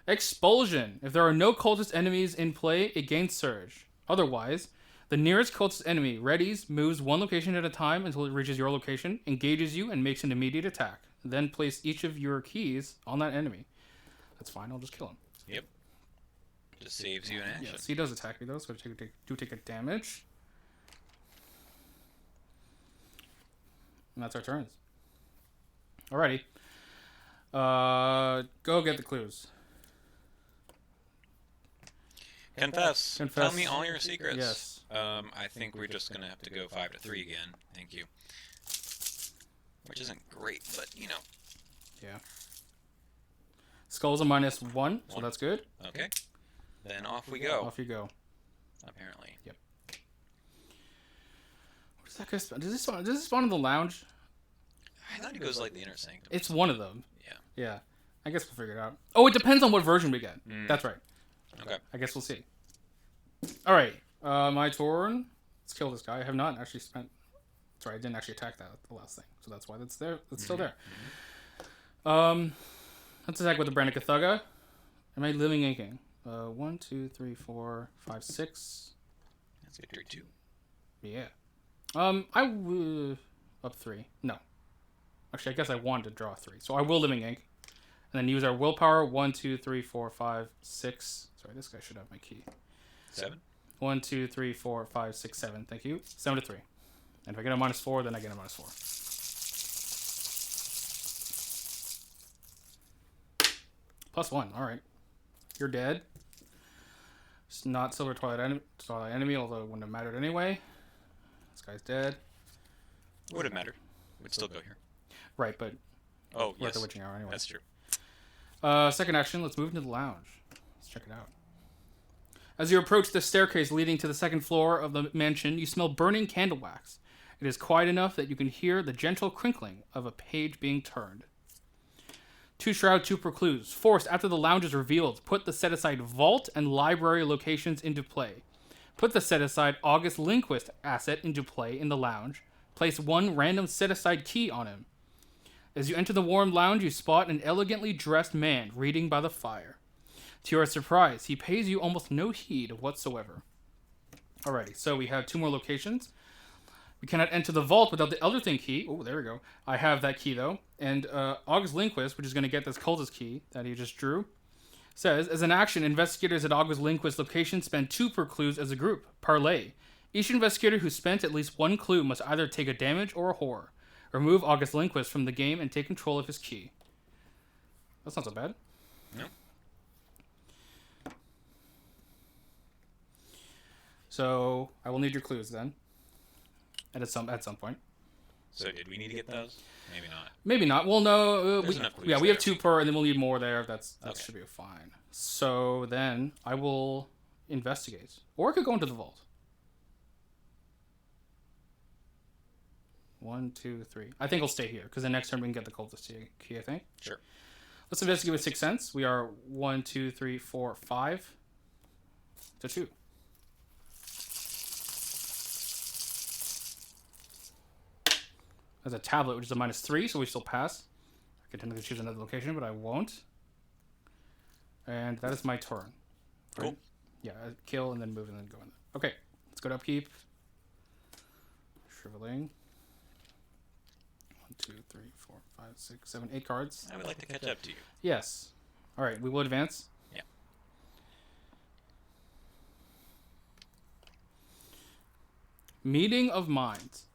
Speaker 1: Expulsion. If there are no cultist enemies in play, it gains surge. Otherwise, the nearest cultist enemy readies, moves one location at a time until it reaches your location, engages you, and makes an immediate attack. Then place each of your keys on that enemy. That's fine. I'll just kill him.
Speaker 2: Yep. Just saves you an action.
Speaker 1: Yes, he does attack me though, so I do take a damage. And that's our turns. Alrighty. Go get the clues.
Speaker 2: Confess.
Speaker 1: Confess.
Speaker 2: Tell me all your secrets.
Speaker 1: Yes.
Speaker 2: I think we're just gonna have to go 5 to 3 again. Thank you. Which isn't great, but you know.
Speaker 1: Yeah. Skull's a -1, so that's good.
Speaker 2: Okay. Then off we go.
Speaker 1: Off you go.
Speaker 2: Apparently.
Speaker 1: Yep. What does that guy spawn? Does this spawn in the lounge?
Speaker 2: I thought it goes like the inner sanctum.
Speaker 1: It's one of them.
Speaker 2: Yeah.
Speaker 1: Yeah. I guess we'll figure it out. Oh, it depends on what version we get. That's right.
Speaker 2: Okay.
Speaker 1: I guess we'll see. All right. My turn. Let's kill this guy. I have not actually spent... Sorry, I didn't actually attack the last thing. So that's why that's there. It's still there. Let's attack with the Brandica Thugga. Am I living inking? 1, 2, 3, 4, 5, 6.
Speaker 2: That's victory 2.
Speaker 1: Yeah. Up 3. No. Actually, I guess I wanted to draw 3. So I will living ink. And then use our willpower. 1, 2, 3, 4, 5, 6. Sorry, this guy should have my key.
Speaker 2: 7.
Speaker 1: 1, 2, 3, 4, 5, 6, 7. Thank you. 7 to 3. And if I get a -4, then I get a -4. +1. All right. You're dead. It's not Silver Twilight enemy, although it wouldn't have mattered anyway. This guy's dead.
Speaker 2: Would have mattered. Would still go here.
Speaker 1: Right, but
Speaker 2: Oh,
Speaker 1: we're at
Speaker 2: yes.
Speaker 1: the Witching Hour anyway.
Speaker 2: That's true.
Speaker 1: Second action, let's move into the lounge. Let's check it out. As you approach the staircase leading to the second floor of the mansion, you smell burning candle wax. It is quiet enough that you can hear the gentle crinkling of a page being turned. 2 Shroud, 2 Precludes. Forced after the lounge is revealed. Put the set-aside vault and library locations into play. Put the set-aside August Lindquist asset into play in the lounge. Place 1 random set-aside key on him. As you enter the warm lounge, you spot an elegantly dressed man reading by the fire. To your surprise, he pays you almost no heed whatsoever. Alrighty, so we have 2 more locations. We cannot enter the vault without the Elder Thing key. Oh, there we go. I have that key, though. And August Lindquist, which is going to get this cultist key that he just drew, says, as an action, investigators at August Lindquist location spend 2 per clues as a group. Parlay. Each investigator who spent at least 1 clue must either take a damage or a horror. Remove August Lindquist from the game and take control of his key. That's not so bad.
Speaker 2: No.
Speaker 1: So I will need your clues then. At some point.
Speaker 2: So did we need to get those? Maybe not.
Speaker 1: Maybe not. Well, no.
Speaker 2: There's enough clues
Speaker 1: we have
Speaker 2: there.
Speaker 1: 2 per, and then we'll need more there. That
Speaker 2: Okay.
Speaker 1: should be fine. So then I will investigate, or I could go into the vault. 1, 2, 3. I think I'll stay here because the next turn we can get the cultist key. I think.
Speaker 2: Sure.
Speaker 1: Let's investigate with 6 Sense. We are 1, 2, 3, 4, 5 to 2. There's a tablet, which is a -3, so we still pass. I could technically choose another location, but I won't. And that is my turn.
Speaker 2: Cool.
Speaker 1: Right? Yeah, kill and then move and then go in there. Okay, let's go to upkeep. Shriveling. 1, 2, 3, 4, 5, 6, 7, 8 cards.
Speaker 2: I would like to catch up to you.
Speaker 1: Yes. All right, we will advance.
Speaker 2: Yeah.
Speaker 1: Meeting of Minds.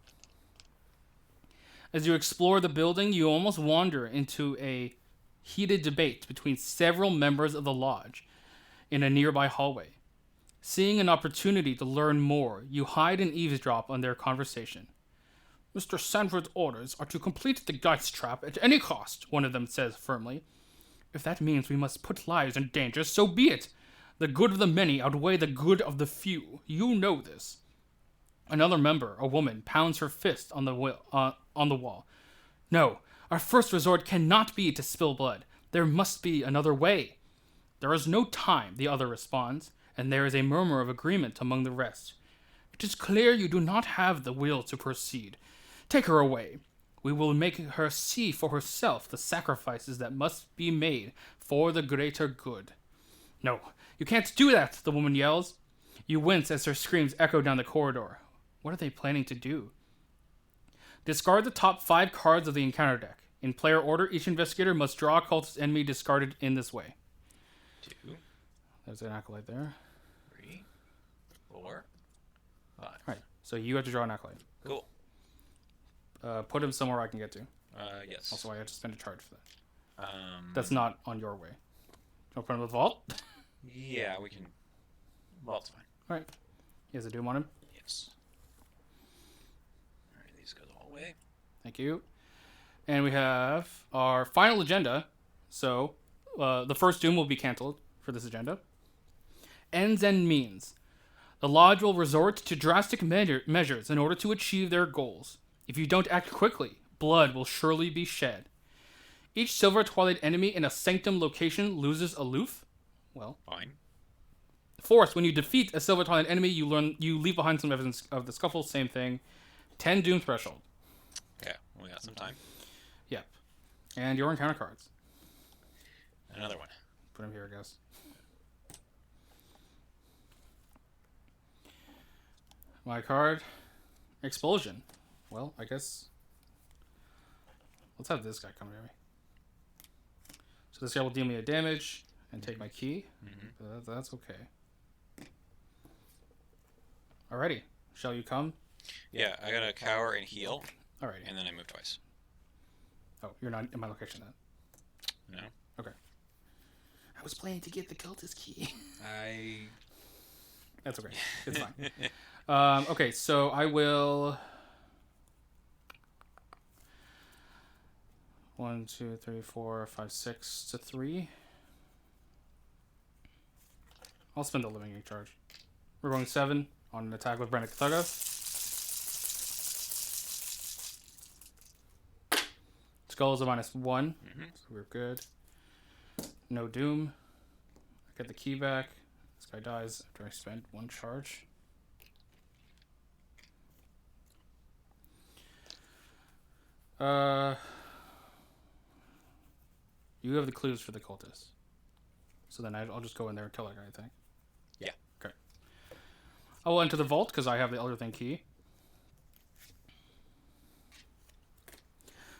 Speaker 1: As you explore the building, you almost wander into a heated debate between several members of the lodge in a nearby hallway. Seeing an opportunity to learn more, you hide and eavesdrop on their conversation. Mr. Sanford's orders are to complete the dice trap at any cost, one of them says firmly. If that means we must put lives in danger, so be it. The good of the many outweigh the good of the few. You know this. Another member, a woman, pounds her fist on the wall. No, our first resort cannot be to spill blood. There must be another way. There is no time, the other responds, and there is a murmur of agreement among the rest. It is clear you do not have the will to proceed. Take her away. We will make her see for herself the sacrifices that must be made for the greater good. No, you can't do that, the woman yells. You wince as her screams echo down the corridor. What are they planning to do? Discard the top 5 cards of the encounter deck. In player order, each investigator must draw a cultist enemy discarded in this way.
Speaker 2: 2.
Speaker 1: There's an acolyte there.
Speaker 2: 3. 4. 5.
Speaker 1: Alright, so you have to draw an acolyte.
Speaker 2: Cool.
Speaker 1: Put him somewhere I can get to.
Speaker 2: Yes.
Speaker 1: Also, I have to spend a charge for that.
Speaker 2: Um,
Speaker 1: That's not on your way. Don't put him in the vault?
Speaker 2: Yeah, we can. Well, it's fine.
Speaker 1: Alright. He has a doom on him.
Speaker 2: Yes. Alright, these go the whole way.
Speaker 1: Thank you. And we have our final agenda. So, the first doom will be cancelled for this agenda. Ends and means. The Lodge will resort to drastic measures in order to achieve their goals. If you don't act quickly, blood will surely be shed. Each Silver Twilight enemy in a Sanctum location loses aloof. Well,
Speaker 2: Fine.
Speaker 1: Force, when you defeat a Silver Twilight enemy, you leave behind some evidence of the scuffle. Same thing. 10 doom threshold.
Speaker 2: Okay, we got some time.
Speaker 1: Yep. And your encounter cards.
Speaker 2: Another one.
Speaker 1: Put them here, I guess. My card. Explosion. Well, I guess. Let's have this guy come here. So this guy will deal me a damage and take my key.
Speaker 2: Mm-hmm.
Speaker 1: That's okay. Alrighty. Shall you come?
Speaker 2: Yeah, I gotta cower and heal,
Speaker 1: Alrighty.
Speaker 2: and then I move twice.
Speaker 1: Oh, you're not in my location then.
Speaker 2: No?
Speaker 1: Okay. I was planning to get the cultist key. That's okay. It's fine. Okay, so I will. 1, 2, 3, 4, 5, 6 to 3. I'll spend the living ink charge. We're going 7 on an attack with Brandon Kathaga. Skull is a -1, so we're good. No doom. I get the key back. This guy dies after I spend 1 charge. You have the clues for the cultists. So then I'll just go in there and kill that guy, I think.
Speaker 2: Yeah.
Speaker 1: Okay. I will enter the vault because I have the Elder Thing key.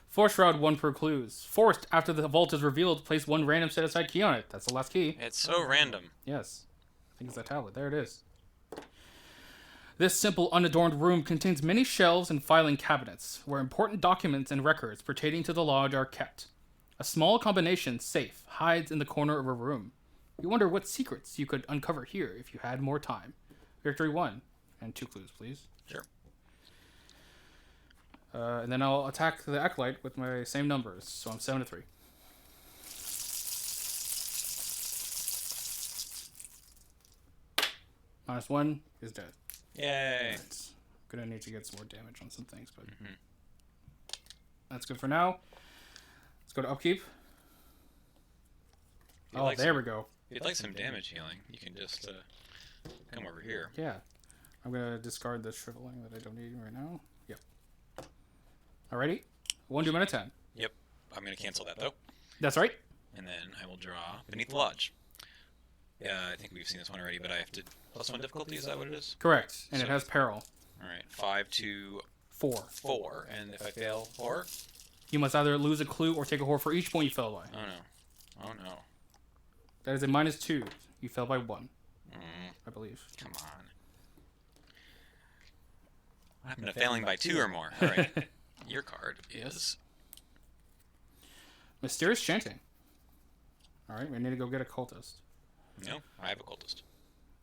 Speaker 1: Force Shroud, 1 per clues. Forced, after the vault is revealed, place 1 random set-aside key on it. That's the last key.
Speaker 2: It's so random.
Speaker 1: Yes. I think it's that tablet. There it is. This simple, unadorned room contains many shelves and filing cabinets, where important documents and records pertaining to the lodge are kept. A small combination safe hides in the corner of a room. You wonder what secrets you could uncover here if you had more time. Victory 1. And 2 clues, please.
Speaker 2: Sure.
Speaker 1: And then I'll attack the Acolyte with my same numbers, so I'm 7 to 3. -1 is dead.
Speaker 2: Yay.
Speaker 1: Right. I'm gonna need to get some more damage on some things, but that's good for now. Let's go to upkeep. Oh, there we go.
Speaker 2: If you'd like some damage healing, you can just come over here.
Speaker 1: Yeah. I'm gonna discard the shriveling that I don't need right now. Yep. Alrighty. 1 doom out of 10.
Speaker 2: Yep. I'm going to cancel that, though.
Speaker 1: That's right.
Speaker 2: And then I will draw Beneath the Lodge. Yeah, I think we've seen this one already, but I have to... +1 difficulty, is that what it is?
Speaker 1: Correct. And
Speaker 2: So-
Speaker 1: it has peril.
Speaker 2: Alright, 5 to
Speaker 1: 4.
Speaker 2: 4. And if I fail 4?
Speaker 1: You must either lose a clue or take a horror for each point you fell by.
Speaker 2: Oh, no. Oh, no.
Speaker 1: That is a -2. You fell by 1,
Speaker 2: Mm,
Speaker 1: I believe.
Speaker 2: come on. What happened to failing by 2 or more? Alright. Your card is...
Speaker 1: Mysterious chanting. Alright, we need to go get a cultist.
Speaker 2: No, I have a cultist.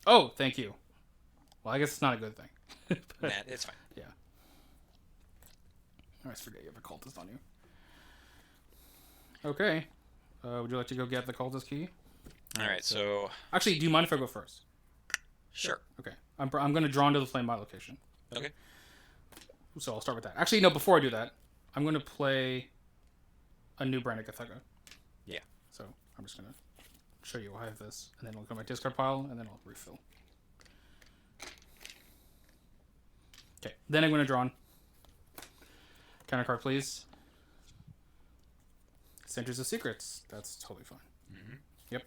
Speaker 1: Oh, thank you. Well, I guess it's not a good thing.
Speaker 2: Nah, it's fine.
Speaker 1: Yeah. I always forget you have a cultist on you. Okay. Would you like to go get the cultist key?
Speaker 2: All right, so
Speaker 1: Actually, do you mind if I go first?
Speaker 2: sure.
Speaker 1: Okay. I'm going to draw into the flame by location.
Speaker 2: Okay.
Speaker 1: So I'll start with that. Actually, no, before I do that, I'm going to play a new Brandic Athega.
Speaker 2: Yeah.
Speaker 1: So I'm just going to show you I have this, and then I'll go to my discard pile, and then I'll refill. Okay. Then I'm going to draw on. Counter card, please. Centers of Secrets. That's totally fine.
Speaker 2: Mm-hmm.
Speaker 1: Yep.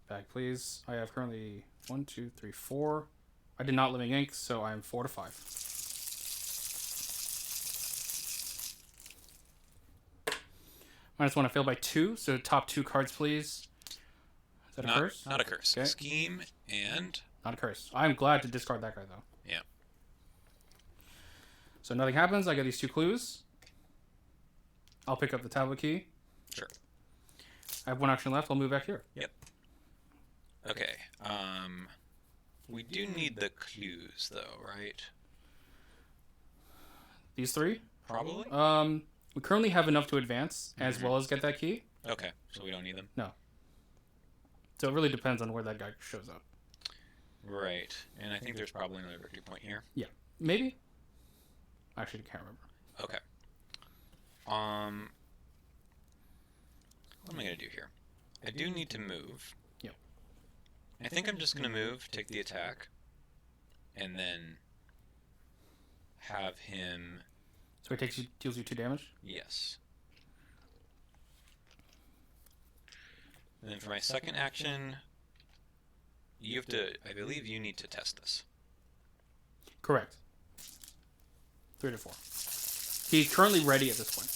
Speaker 1: Bag, please. I have currently 1, 2, 3, 4. I did not living ink, so I'm 4 to 5. -1, I failed by 2, so top 2 cards, please. Is that a curse?
Speaker 2: Not a curse.
Speaker 1: Okay.
Speaker 2: Scheme and...
Speaker 1: Not a curse. I'm glad to discard that guy, though.
Speaker 2: Yeah.
Speaker 1: So nothing happens. I get these 2 clues. I'll pick up the tablet key.
Speaker 2: Sure.
Speaker 1: I have 1 action left. I'll move back here.
Speaker 2: Yep. Okay. We do need the clues, though, right?
Speaker 1: These 3?
Speaker 2: Probably.
Speaker 1: We currently have enough to advance, as well as get that key.
Speaker 2: Okay, so we don't need them.
Speaker 1: No. So it really depends on where that guy shows up.
Speaker 2: Right, and I think there's probably another victory point here.
Speaker 1: Yeah. Maybe? Actually, I can't remember.
Speaker 2: Okay. What am I going to do here? I do need to move.
Speaker 1: Yep.
Speaker 2: I think I'm just going to move, take the attack, and then have him...
Speaker 1: So he deals you 2 damage?
Speaker 2: Yes. And then for my second action, you have to... I believe you need to test this.
Speaker 1: Correct. 3 to 4. He's currently ready at this point.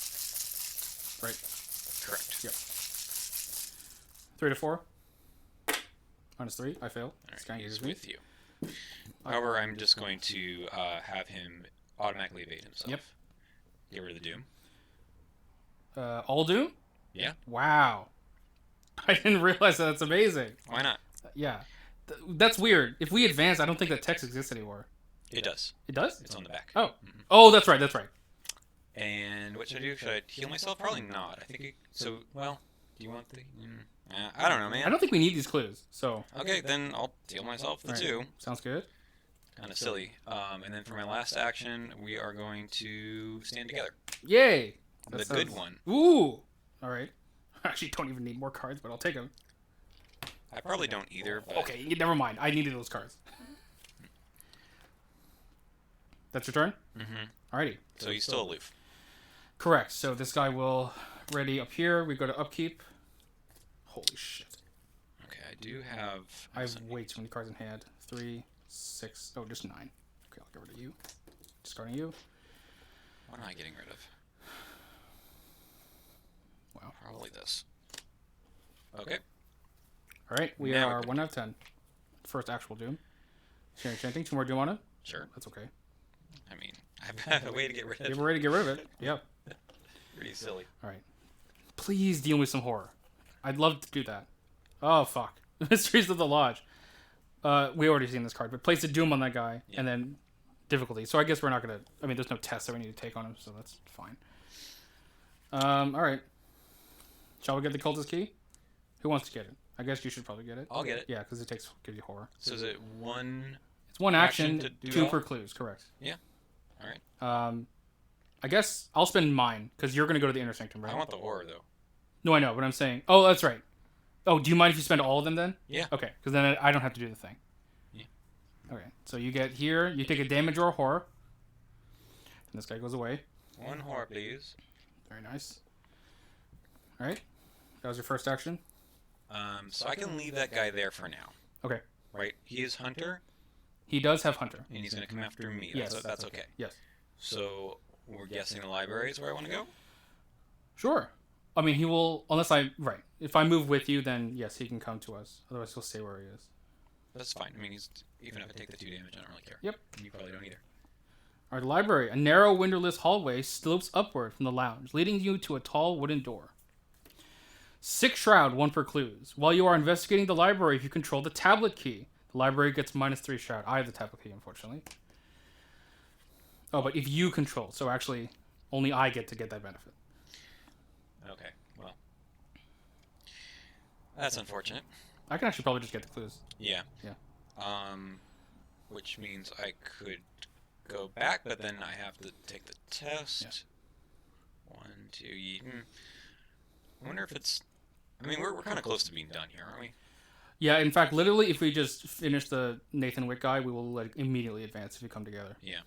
Speaker 1: Right?
Speaker 2: Correct.
Speaker 1: Yep. 3 to 4. -3. I fail.
Speaker 2: Alright, he's with you. However, I'm just going to have him automatically evade himself.
Speaker 1: Yep.
Speaker 2: Get rid of the Doom.
Speaker 1: All Doom?
Speaker 2: Yeah.
Speaker 1: Wow. I didn't realize that. That's amazing.
Speaker 2: Why not?
Speaker 1: Yeah. That's weird. If we advance, I don't think that text exists anymore.
Speaker 2: It does.
Speaker 1: It does?
Speaker 2: It's on the back.
Speaker 1: Oh. Oh, that's right. That's right.
Speaker 2: And what should I do? Should I heal myself? Probably not. I think so. Well, do you want the? I don't know, man.
Speaker 1: I don't think we need these clues. So.
Speaker 2: Okay, then I'll heal myself the 2.
Speaker 1: Sounds good.
Speaker 2: Kind of silly. And then for my last action, we are going to stand together.
Speaker 1: Yay!
Speaker 2: The good one.
Speaker 1: Ooh. All right. I actually don't even need more cards, but I'll take them.
Speaker 2: I probably don't either. But...
Speaker 1: Okay, never mind. I needed those cards. That's your turn?
Speaker 2: Mm-hmm.
Speaker 1: Alrighty.
Speaker 2: So he's still aloof.
Speaker 1: Correct. So this guy will ready up here. We go to upkeep. Holy shit.
Speaker 2: Okay, I do have...
Speaker 1: I have way too many cards in hand. 3, 6... Oh, just 9. Okay, I'll get rid of you. Discarding you.
Speaker 2: What am I getting rid of?
Speaker 1: Wow.
Speaker 2: Probably this. Okay.
Speaker 1: Alright, we
Speaker 2: Now
Speaker 1: are 1 out of 10. First actual Doom. Sharing Chanting. 2 more Doom on it?
Speaker 2: Sure.
Speaker 1: That's okay.
Speaker 2: I mean, I've got a way to get rid of it.
Speaker 1: We're ready to get rid of it. Yep.
Speaker 2: Pretty silly.
Speaker 1: Alright. Please deal with some horror. I'd love to do that. Oh, fuck. Mysteries of the Lodge. We already seen this card, but place a Doom on that guy, and then difficulty. So I guess we're not going to... I mean, there's no test that we need to take on him, so that's fine. Alright. Shall we get the cultist key? Who wants to get it? I guess you should probably get it.
Speaker 2: I'll get it.
Speaker 1: Yeah, because it gives you horror.
Speaker 2: So is it 1...
Speaker 1: It's 1 action,
Speaker 2: to do
Speaker 1: 2
Speaker 2: all?
Speaker 1: for clues, correct.
Speaker 2: Yeah. Alright.
Speaker 1: I guess I'll spend mine, because you're going to go to the Inner Sanctum, right?
Speaker 2: I want the horror, though.
Speaker 1: No, I know, but I'm saying... Oh, that's right. Oh, do you mind if you spend all of them then?
Speaker 2: Yeah.
Speaker 1: Okay, because then I don't have to do the thing.
Speaker 2: Yeah.
Speaker 1: Okay, so you get here, you take a damage or a horror. And this guy goes away.
Speaker 2: 1 horror, please.
Speaker 1: Very nice. Alright. That was your first action.
Speaker 2: So I can leave that guy there for now.
Speaker 1: Okay.
Speaker 2: Right? He is Hunter,
Speaker 1: He does have Hunter.
Speaker 2: and he's going to come after me.
Speaker 1: Yes.
Speaker 2: That's okay.
Speaker 1: Yes.
Speaker 2: So we're guessing the library is where I want to go?
Speaker 1: Sure. I mean, he will... Unless I... Right. If I move with you, then yes, he can come to us. Otherwise, he'll stay where he is.
Speaker 2: That's fine. I mean, even if I take the 2 damage, I don't really care.
Speaker 1: Yep.
Speaker 2: You probably don't either.
Speaker 1: Our library. A narrow, windowless hallway slopes upward from the lounge, leading you to a tall wooden door. 6 shroud, 1 for clues. While you are investigating the library, if you control the tablet key, the library gets -3 shroud. I have the tablet key, unfortunately. Oh, but if you control, so actually, Only I get to get that benefit.
Speaker 2: Okay, well, that's unfortunate.
Speaker 1: I can actually probably just get the clues.
Speaker 2: Yeah.
Speaker 1: Yeah.
Speaker 2: Which means I could go back, but then I have to take the test.
Speaker 1: Yeah.
Speaker 2: 1, 2. I wonder if it's. I mean, we're kind of close to being done here, aren't we?
Speaker 1: Yeah, in fact, literally, if we just finish the Nathan Wick guy, we will like immediately advance if we come together.
Speaker 2: Yeah.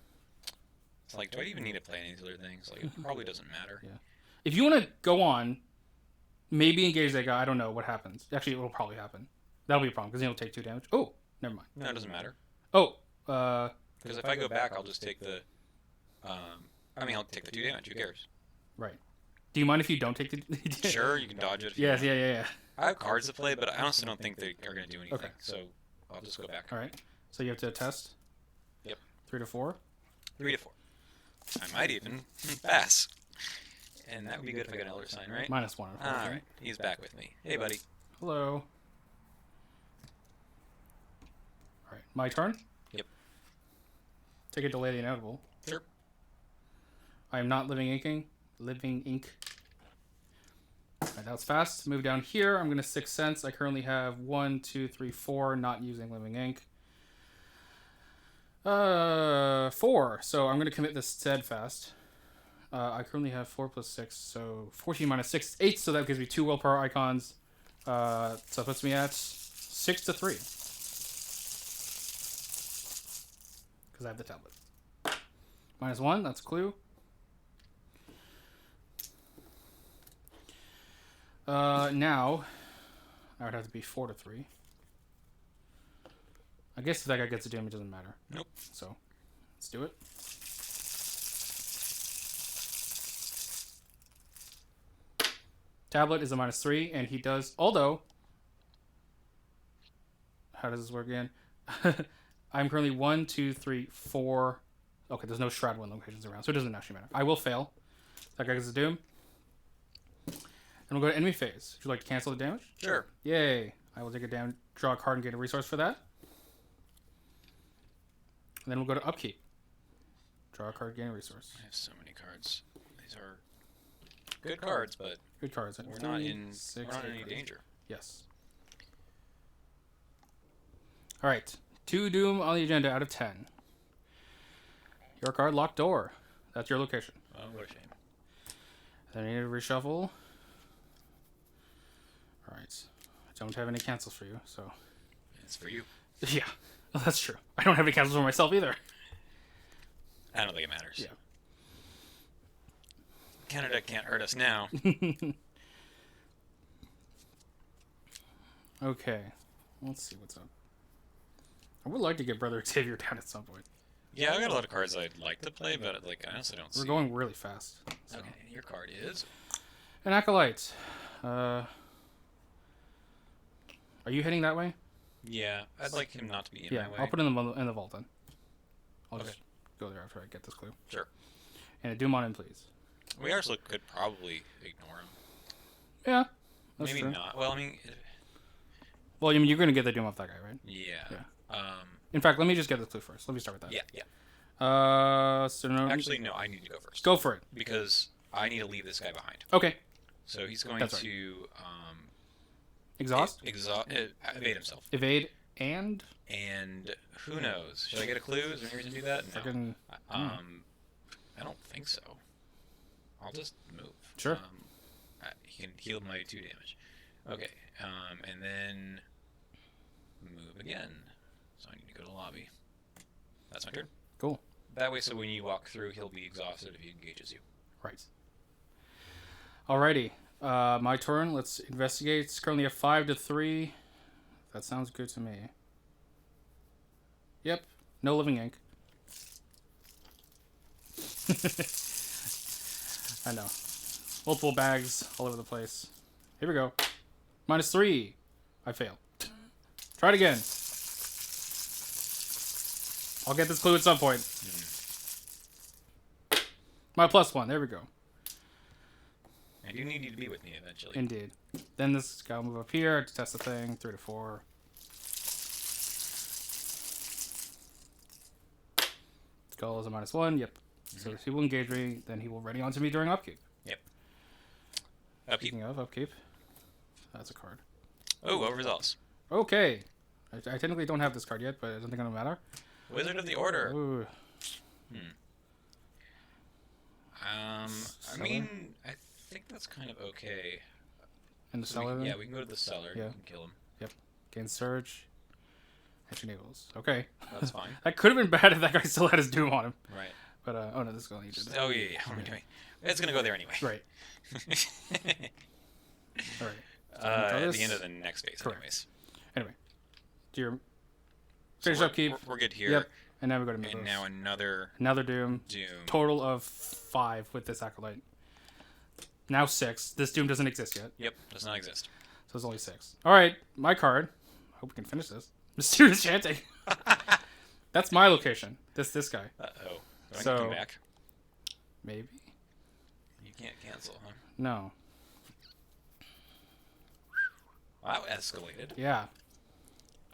Speaker 2: It's like, do I even need to play any of these other things? Like, it probably doesn't matter.
Speaker 1: Yeah. If you want to go on, maybe engage that guy. I don't know what happens. Actually, it will probably happen. That'll be a problem because he'll take 2 damage. Oh, never mind.
Speaker 2: No, it doesn't matter.
Speaker 1: Oh,
Speaker 2: because if I go back, I'll just take the. I'll take the 2 damage. Who cares?
Speaker 1: Right. Do you mind if you don't take the?
Speaker 2: Sure, you can dodge it.
Speaker 1: Yes, yeah.
Speaker 2: I have cards to play, but I honestly don't think they are going to do anything.
Speaker 1: Okay.
Speaker 2: So I'll just go back.
Speaker 1: All right. So you have to test.
Speaker 2: Yep.
Speaker 1: 3 to 4.
Speaker 2: 3 to 4. I might even pass. And that would be good if I got an Elder Sign, right?
Speaker 1: -1.
Speaker 2: All right. He's back with me. Hey, buddy.
Speaker 1: Hello. All right. My turn?
Speaker 2: Yep.
Speaker 1: Take a delay the inevitable.
Speaker 2: Sure.
Speaker 1: I am not living ink. Alright, that was fast. Move down here. I'm going to Sixth Sense. I currently have 1, 2, 3, 4, not using living ink. 4. So I'm going to commit this steadfast. I currently have 4 plus 6, so 14 minus 6 is 8, so that gives me 2 willpower icons. So that puts me at 6 to 3. Because I have the tablet. -1, that's a clue. Now, I would have to be 4 to 3. I guess if that guy gets a damage, it doesn't matter.
Speaker 2: Nope.
Speaker 1: So, let's do it. Tablet is a -3, and he does. Although, how does this work again? I'm currently 1, 2, 3, 4. Okay, there's no Shroud Wind locations around, so it doesn't actually matter. I will fail. That guy gets a Doom. And we'll go to enemy phase. Would you like to cancel the damage?
Speaker 2: Sure.
Speaker 1: Yay. I will take a down, draw a card, and get a resource for that. And then we'll go to upkeep. Draw a card, gain a resource.
Speaker 2: I have so many cards. These are good cards, but
Speaker 1: good cards.
Speaker 2: We're not in any danger.
Speaker 1: Yes. All right. 2 Doom on the agenda out of 10. Your card, Locked Door. That's your location.
Speaker 2: Oh, what a shame.
Speaker 1: Then I need to reshuffle. All right. I don't have any cancels for you, so.
Speaker 2: It's for you.
Speaker 1: Yeah. Well, that's true. I don't have any cancels for myself either.
Speaker 2: I don't think it matters.
Speaker 1: Yeah.
Speaker 2: Canada can't hurt us now.
Speaker 1: Okay. Let's see what's up. I would like to get Brother Xavier down at some point.
Speaker 2: Yeah, I got a lot of cards I'd like to play, but like I honestly don't see.
Speaker 1: We're going really fast. So.
Speaker 2: Okay, your card is
Speaker 1: an Acolyte. Are you heading that way?
Speaker 2: Yeah, I'd like him not to be in my way.
Speaker 1: I'll put it in the vault then. I'll just go there after I get this clue.
Speaker 2: Sure.
Speaker 1: And a Doom on him, please.
Speaker 2: We actually could probably ignore him.
Speaker 1: Yeah. That's
Speaker 2: Maybe
Speaker 1: true.
Speaker 2: not. Well, I mean.
Speaker 1: Well, I mean, you're going to get the Doom off that guy, right?
Speaker 2: Yeah.
Speaker 1: In fact, let me just get the clue first. Let me start with that.
Speaker 2: Yeah.
Speaker 1: So no.
Speaker 2: Actually, no. I need to go first.
Speaker 1: Go for it.
Speaker 2: Because I need to leave this guy behind.
Speaker 1: Okay.
Speaker 2: So he's going
Speaker 1: That's
Speaker 2: to
Speaker 1: exhaust.
Speaker 2: Evade himself.
Speaker 1: Evade and.
Speaker 2: And who knows? Should I get a clue? Is there any reason to do that? No. I don't think so. I'll just move.
Speaker 1: Sure.
Speaker 2: He can heal my 2 damage. Okay. And then move again. So I need to go to lobby. That's my turn.
Speaker 1: Cool.
Speaker 2: That way, so when you walk through, he'll be exhausted if he engages you.
Speaker 1: Right. Alrighty. My turn. Let's investigate. It's currently a 5 to 3. That sounds good to me. Yep. No living ink. I know. Multiple bags all over the place. Here we go. -3. I failed. Try it again. I'll get this clue at some point. My +1. There we go.
Speaker 2: I do need you to be with me eventually.
Speaker 1: Indeed. Then this guy will move up here to test the thing. 3 to 4. Skull is a -1. Yep. So if he will engage me, then he will ready onto me during upkeep.
Speaker 2: Yep. Upkeep.
Speaker 1: Speaking of upkeep, that's a card.
Speaker 2: Oh, what results?
Speaker 1: Okay. I technically don't have this card yet, but it doesn't think it'll matter.
Speaker 2: Wizard of the Order.
Speaker 1: Ooh.
Speaker 2: I mean, I think that's kind of okay.
Speaker 1: In the cellar, then?
Speaker 2: Yeah, we can go to the cellar.
Speaker 1: Yeah.
Speaker 2: You can kill him.
Speaker 1: Yep. Gain Surge. Hedge enables. Okay.
Speaker 2: That's fine.
Speaker 1: That could have been bad if that guy still had his Doom on him.
Speaker 2: Right.
Speaker 1: But, oh no, this is going to need it.
Speaker 2: Oh, yeah. What am I doing? It's going to go there anyway.
Speaker 1: Right. Alright.
Speaker 2: At the end of the next phase,
Speaker 1: Correct.
Speaker 2: anyways.
Speaker 1: Anyway. Do your
Speaker 2: So
Speaker 1: finish upkeep.
Speaker 2: We're good here.
Speaker 1: Yep. And now we go to
Speaker 2: And
Speaker 1: Mythos.
Speaker 2: now
Speaker 1: Another Doom.
Speaker 2: Doom.
Speaker 1: Total of 5 with this Acolyte. Now 6. This Doom doesn't exist yet.
Speaker 2: Yep, does not exist.
Speaker 1: So it's only 6. Alright, my card. Hope we can finish this. Mysterious Chanting. That's my location. This guy.
Speaker 2: Uh-oh. Do I
Speaker 1: So-
Speaker 2: come back?
Speaker 1: Maybe?
Speaker 2: You can't cancel, huh?
Speaker 1: No.
Speaker 2: Wow, that escalated.
Speaker 1: Yeah.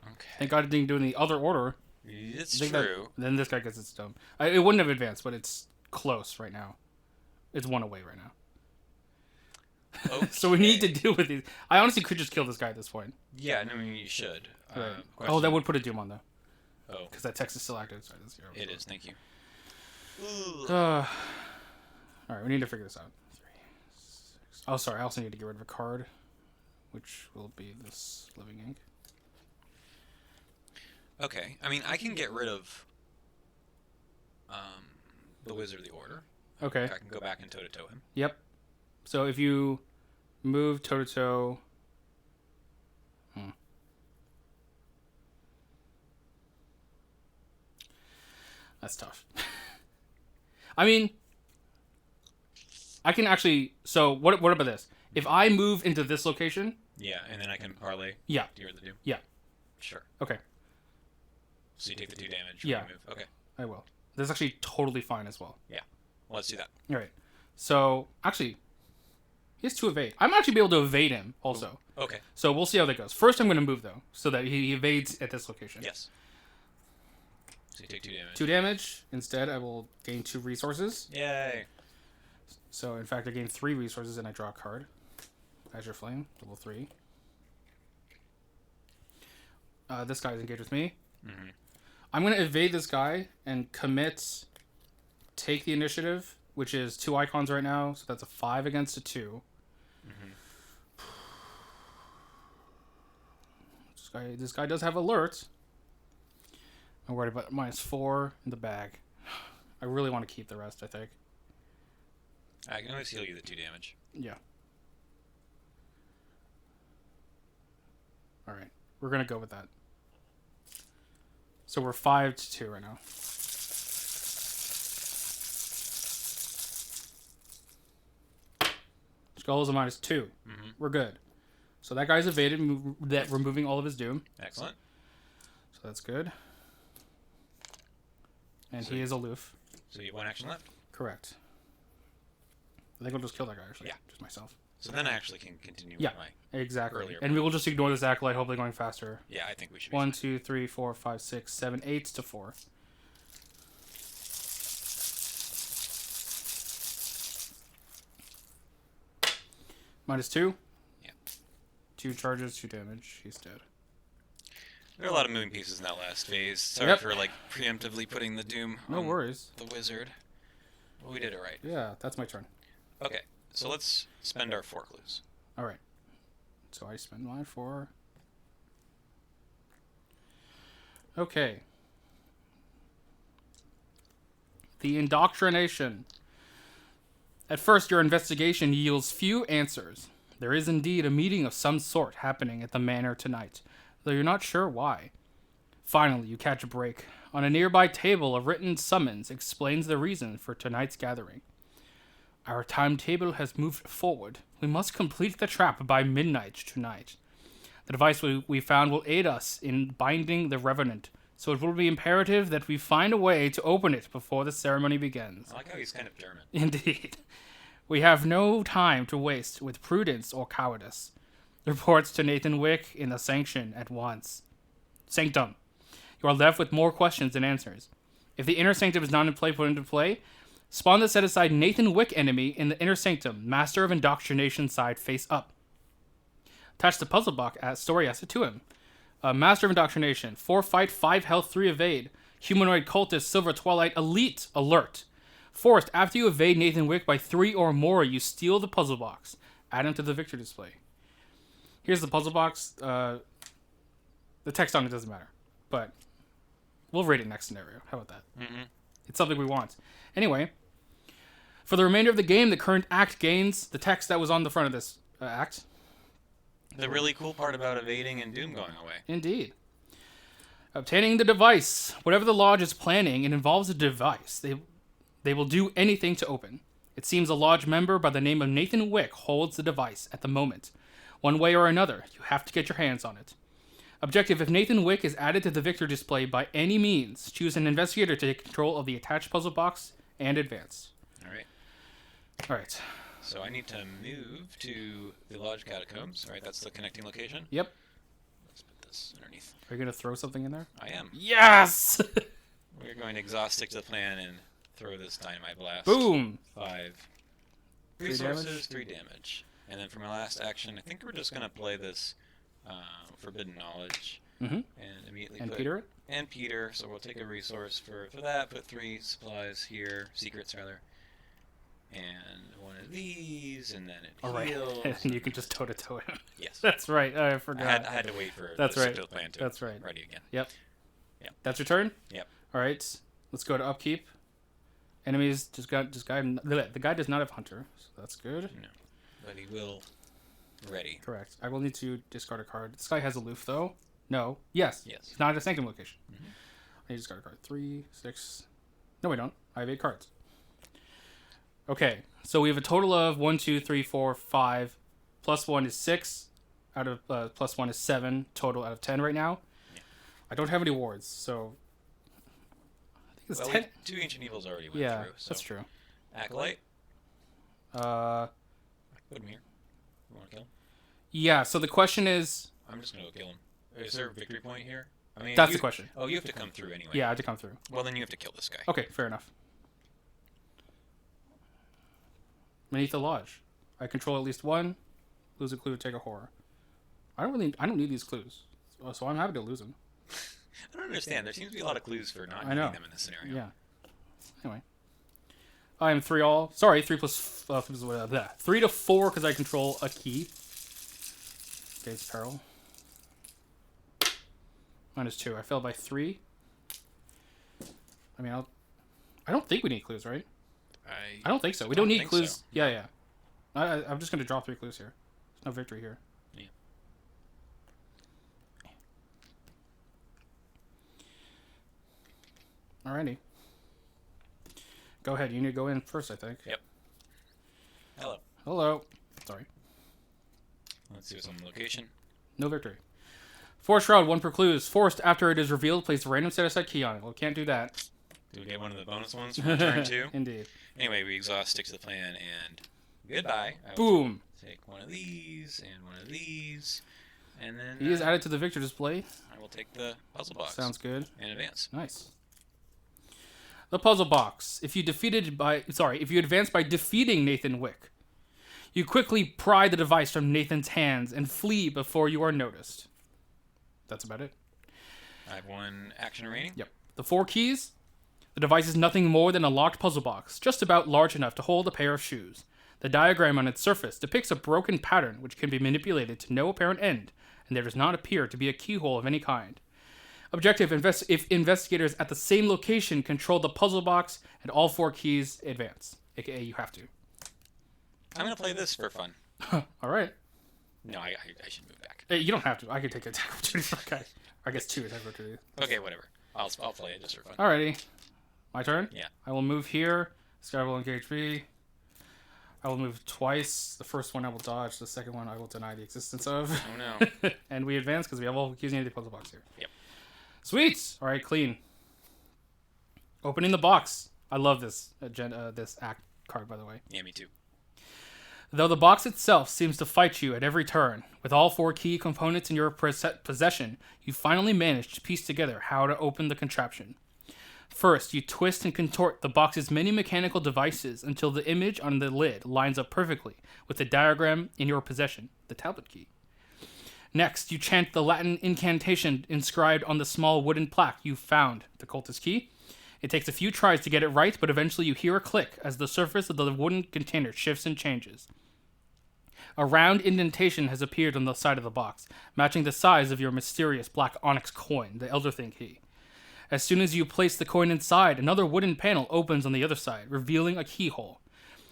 Speaker 2: Okay.
Speaker 1: Thank God it didn't do it in the other order.
Speaker 2: It's
Speaker 1: I think that-
Speaker 2: true.
Speaker 1: then this guy gets its Dome. It wouldn't have advanced, but it's close right now. It's 1 away right now.
Speaker 2: Okay.
Speaker 1: So we need to deal with these. I honestly could just kill this guy at this point.
Speaker 2: Yeah, no, I mean, you should.
Speaker 1: Right.
Speaker 2: Question-
Speaker 1: That would put a Doom on though,
Speaker 2: Oh,
Speaker 1: because that text is still active. Sorry, that's 0.
Speaker 2: it is. Thank you.
Speaker 1: All right, we need to figure this out. 3, 6. Oh, sorry. I also need to get rid of a card, which will be this Living Ink.
Speaker 2: Okay. I mean, I can get rid of the Wizard of the Order.
Speaker 1: Okay.
Speaker 2: I can go back and toe-to-toe him.
Speaker 1: Yep. So if you move toe to toe. That's tough. I mean, I can actually. So what about this? If I move into this location,
Speaker 2: Yeah, and then I can parlay.
Speaker 1: yeah,
Speaker 2: Deal the Doom.
Speaker 1: yeah,
Speaker 2: Sure.
Speaker 1: okay,
Speaker 2: So you take the 2 damage.
Speaker 1: Yeah.
Speaker 2: When you move. Okay.
Speaker 1: I will. That's actually totally fine as well.
Speaker 2: Well, let's do that.
Speaker 1: All right. So actually, he has 2 evade. I'm actually be able to evade him also.
Speaker 2: Okay.
Speaker 1: So we'll see how that goes. First, I'm going to move though, so that he evades at this location.
Speaker 2: Yes. So you take 2 damage.
Speaker 1: 2 damage. Instead, I will gain 2 resources.
Speaker 2: Yay.
Speaker 1: So, in fact, I gain 3 resources and I draw a card. Azure Flame, level 3. This guy's engaged with me.
Speaker 2: Mm-hmm.
Speaker 1: I'm going to evade this guy and commit take the initiative, which is 2 icons right now. So that's a 5 against a 2.
Speaker 2: Mm-hmm.
Speaker 1: This guy does have alert. I'm worried about -4 in the bag. I really want to keep the rest, I think.
Speaker 2: I can always heal you the 2 damage.
Speaker 1: Yeah. Alright. We're going to go with that. So we're 5-2 right now. Skull is a -2.
Speaker 2: Mm-hmm.
Speaker 1: We're good. So that guy's evaded, removing all of his Doom.
Speaker 2: Excellent.
Speaker 1: So that's good. And
Speaker 2: So
Speaker 1: he is aloof.
Speaker 2: So you have 1 action left.
Speaker 1: Correct. I think we'll just kill that guy, actually.
Speaker 2: Yeah.
Speaker 1: Just myself.
Speaker 2: So then I actually can continue
Speaker 1: Yeah.
Speaker 2: with my...
Speaker 1: Exactly.
Speaker 2: Earlier
Speaker 1: And we will just ignore this Acolyte, hopefully going faster.
Speaker 2: Yeah, I think we should be
Speaker 1: 1,
Speaker 2: fine.
Speaker 1: 2, 3, 4, 5, 6, 7, 8 to 4. -2.
Speaker 2: Yeah.
Speaker 1: 2 charges, 2 damage. He's dead.
Speaker 2: There are a lot of moving pieces in that last phase. Sorry
Speaker 1: Yep.
Speaker 2: for, like, preemptively putting the Doom
Speaker 1: No
Speaker 2: on
Speaker 1: worries.
Speaker 2: the Wizard. But we did it right.
Speaker 1: Yeah, that's my turn.
Speaker 2: Okay, so let's spend our 4 clues.
Speaker 1: Alright. So I spend mine for... Okay. The indoctrination. At first, your investigation yields few answers. There is indeed a meeting of some sort happening at the manor tonight, though you're not sure why. Finally, you catch a break. On a nearby table, a written summons explains the reason for tonight's gathering. Our timetable has moved forward. We must complete the trap by midnight tonight. The device we found will aid us in binding the Revenant, so it will be imperative that we find a way to open it before the ceremony begins.
Speaker 2: I like how he's kind of German.
Speaker 1: Indeed. We have no time to waste with prudence or cowardice. Reports to Nathan Wick in the Sanction at once. Sanctum. You are left with more questions than answers. If the inner sanctum is not in play, put into play, Spawn the set-aside Nathan Wick enemy in the inner sanctum, Master of Indoctrination side face up. Attach the puzzle box as story asset to him. Master of Indoctrination, 4 fight, 5 health, 3 evade. Humanoid cultist, Silver Twilight, elite, alert. Forced, after you evade Nathan Wick by 3 or more, you steal the puzzle box. Add him to the victory display. Here's the puzzle box. The text on it doesn't matter, but we'll rate it next scenario. How about that?
Speaker 2: Mm-hmm.
Speaker 1: It's something we want. Anyway, for the remainder of the game, the current act gains the text that was on the front of this act.
Speaker 2: The really cool part about evading and Doom going away.
Speaker 1: Indeed. Obtaining the device. Whatever the Lodge is planning, it involves a device. They will do anything to open. It seems a Lodge member by the name of Nathan Wick holds the device at the moment. One way or another, you have to get your hands on it. Objective: if Nathan Wick is added to the victory display by any means, choose an investigator to take control of the attached puzzle box and advance. Alright.
Speaker 2: So I need to move to the Lodge Catacombs. Alright, that's the connecting location.
Speaker 1: Yep.
Speaker 2: Let's put this underneath.
Speaker 1: Are you going to throw something in there?
Speaker 2: I am.
Speaker 1: Yes!
Speaker 2: We're going to exhaust, stick to the plan, and throw this dynamite blast.
Speaker 1: Boom!
Speaker 2: 5
Speaker 1: 3
Speaker 2: resources,
Speaker 1: damage.
Speaker 2: 3 damage. And then for my last action, I think we're just going to play this Forbidden Knowledge.
Speaker 1: Mm-hmm.
Speaker 2: And immediately
Speaker 1: And
Speaker 2: put...
Speaker 1: Peter?
Speaker 2: And Peter, so we'll take a resource for that, put 3 supplies here, secrets rather. And one of these, and then it
Speaker 1: Alright.
Speaker 2: heals.
Speaker 1: And you can just toe-to-toe him.
Speaker 2: Yes.
Speaker 1: That's right. I forgot.
Speaker 2: I had to wait for
Speaker 1: That's
Speaker 2: the
Speaker 1: right.
Speaker 2: stick to the plan to
Speaker 1: That's right.
Speaker 2: ready again.
Speaker 1: Yep.
Speaker 2: Yep.
Speaker 1: That's your turn?
Speaker 2: Yep.
Speaker 1: Alright. Let's go to upkeep. Enemies the guy does not have Hunter, so that's good.
Speaker 2: No. But he will ready.
Speaker 1: Correct. I will need to discard a card. This guy has aloof though. No. Yes.
Speaker 2: Yes.
Speaker 1: He's not at a sanctum location.
Speaker 2: Mm-hmm.
Speaker 1: I need to discard a card. 3, 6. No, we don't. I have 8 cards. Okay. So we have a total of 1, 2, 3, 4, 5. Plus 1 is 6. Out of plus 1 is 7 total out of 10 right now.
Speaker 2: Yeah.
Speaker 1: I don't have any wards, so I think it's
Speaker 2: Well,
Speaker 1: 10.
Speaker 2: 2 Ancient Evils already went
Speaker 1: Yeah,
Speaker 2: through. So.
Speaker 1: that's true.
Speaker 2: Acolyte,
Speaker 1: Uh,
Speaker 2: put him here. You want to kill him?
Speaker 1: yeah. So the question is,
Speaker 2: I'm just going to go kill him. Is there a victory point here? I mean,
Speaker 1: that's
Speaker 2: you,
Speaker 1: the question.
Speaker 2: Oh, you have to come through anyway.
Speaker 1: Yeah, I have to come through.
Speaker 2: Well, then you have to kill this guy.
Speaker 1: Okay, fair enough. Beneath the Lodge. I control at least one. Lose a clue, take a horror. I don't need these clues. So I'm happy to lose them.
Speaker 2: I don't understand. There seems to be a lot of clues for not
Speaker 1: I
Speaker 2: needing
Speaker 1: know.
Speaker 2: them in this scenario.
Speaker 1: Yeah. Anyway. I am 3 all. Sorry, 3 plus... 3 to 4 because I control a key. Dave's Peril. -2. I failed by 3. I mean, I don't think we need clues, right? I don't think so. We don't need
Speaker 2: think
Speaker 1: clues.
Speaker 2: so.
Speaker 1: Yeah. I'm just going to draw 3 clues here. There's no victory here.
Speaker 2: Yeah.
Speaker 1: Alrighty. Go ahead. You need to go in first, I think.
Speaker 2: Yep. Hello.
Speaker 1: Hello. Sorry.
Speaker 2: Let's see what's on the location.
Speaker 1: No victory. Force Shroud, 1 per clues. Forced after it is revealed, place a random set-aside key on it. Well, can't do that.
Speaker 2: Do we get one of the bonus ones from turn 2?
Speaker 1: Indeed.
Speaker 2: Anyway, we exhaust, stick to the plan, and goodbye. I will
Speaker 1: Boom.
Speaker 2: Take one of these and one of these, and then
Speaker 1: He is added to the victor display.
Speaker 2: I will take the puzzle box.
Speaker 1: Sounds good.
Speaker 2: And advance.
Speaker 1: Nice. The puzzle box. If you advance by defeating Nathan Wick, you quickly pry the device from Nathan's hands and flee before you are noticed. That's about it.
Speaker 2: I have 1 action remaining.
Speaker 1: Yep. The 4 keys. The device is nothing more than a locked puzzle box, just about large enough to hold a pair of shoes. The diagram on its surface depicts a broken pattern which can be manipulated to no apparent end, and there does not appear to be a keyhole of any kind. Objective: if investigators at the same location control the puzzle box and all 4 keys advance. AKA, you have to.
Speaker 2: I'm going to play this for fun.
Speaker 1: All right.
Speaker 2: No, I should move back.
Speaker 1: Hey, you don't have to. I can take attack opportunity for a guy. I guess 2 attack opportunity.
Speaker 2: Okay, whatever. I'll play it just for fun.
Speaker 1: Alrighty. My turn?
Speaker 2: Yeah.
Speaker 1: I will move here. This guy will engage me. I will move twice. The first one I will dodge. The second one I will deny the existence of.
Speaker 2: Oh no.
Speaker 1: And we advance because we have all keys in the puzzle box here.
Speaker 2: Yep.
Speaker 1: Sweet! Alright, clean. Opening the box. I love this this act card, by the way.
Speaker 2: Yeah, me too.
Speaker 1: Though the box itself seems to fight you at every turn, with all 4 key components in your possession, you finally manage to piece together how to open the contraption. First, you twist and contort the box's many mechanical devices until the image on the lid lines up perfectly with the diagram in your possession, the tablet key. Next, you chant the Latin incantation inscribed on the small wooden plaque you found, the cultist key. It takes a few tries to get it right, but eventually you hear a click as the surface of the wooden container shifts and changes. A round indentation has appeared on the side of the box, matching the size of your mysterious black onyx coin, the Elder Thing key. As soon as you place the coin inside, another wooden panel opens on the other side, revealing a keyhole.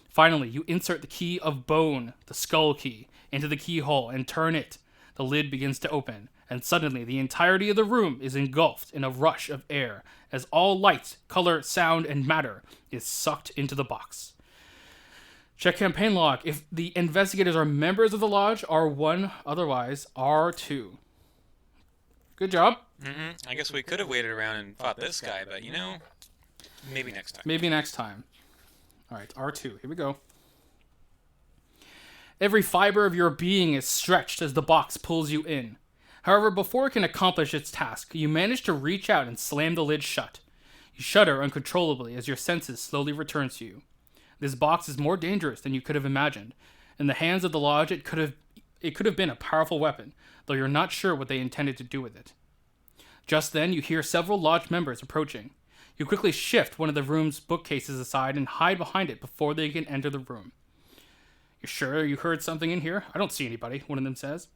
Speaker 1: Finally, you insert the key of bone, the skull key, into the keyhole and turn it. The lid begins to open, and suddenly the entirety of the room is engulfed in a rush of air as all light, color, sound, and matter is sucked into the box. Check campaign log. If the investigators are members of the lodge, R1, otherwise R2. Good job.
Speaker 2: I guess we could have waited around and fought this guy, but maybe next time.
Speaker 1: Maybe next time. All right, R2. Here we go. Every fiber of your being is stretched as the box pulls you in. However, before it can accomplish its task, you manage to reach out and slam the lid shut. You shudder uncontrollably as your senses slowly return to you. This box is more dangerous than you could have imagined. In the hands of the lodge, it could have been a powerful weapon, though you're not sure what they intended to do with it. Just then, you hear several lodge members approaching. You quickly shift one of the room's bookcases aside and hide behind it before they can enter the room. You sure you heard something in here? I don't see anybody, one of them says.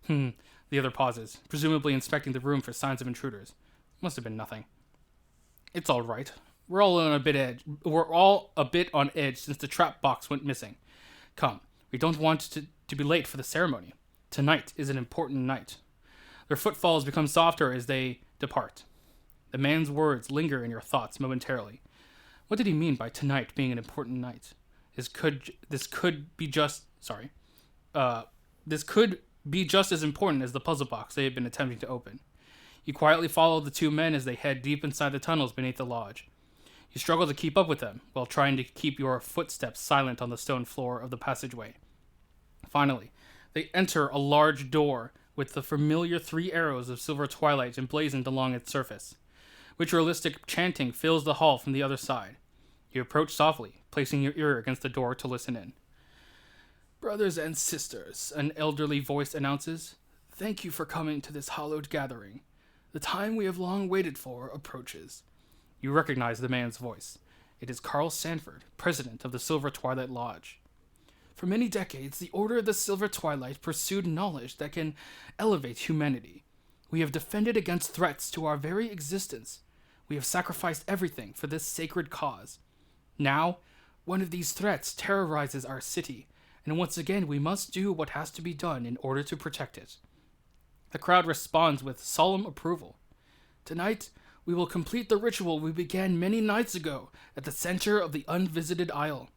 Speaker 1: The other pauses, presumably inspecting the room for signs of intruders. Must have been nothing. It's all right. We're all a bit on edge since the trap box went missing. Come, we don't want to be late for the ceremony. Tonight is an important night. Their footfalls become softer as they depart. The man's words linger in your thoughts momentarily. What did he mean by tonight being an important night? This could be just as important as the puzzle box they had been attempting to open. You quietly follow the two men as they head deep inside the tunnels beneath the lodge. You struggle to keep up with them while trying to keep your footsteps silent on the stone floor of the passageway. Finally, they enter a large door with the familiar 3 arrows of silver twilight emblazoned along its surface. Ritualistic chanting fills the hall from the other side. You approach softly, placing your ear against the door to listen in. Brothers and sisters, an elderly voice announces, thank you for coming to this hallowed gathering. The time we have long waited for approaches. You recognize the man's voice. It is Carl Sanford, president of the Silver Twilight Lodge. For many decades, the Order of the Silver Twilight pursued knowledge that can elevate humanity. We have defended against threats to our very existence. We have sacrificed everything for this sacred cause. Now, one of these threats terrorizes our city, and once again we must do what has to be done in order to protect it. The crowd responds with solemn approval. Tonight, we will complete the ritual we began many nights ago at the center of the unvisited isle.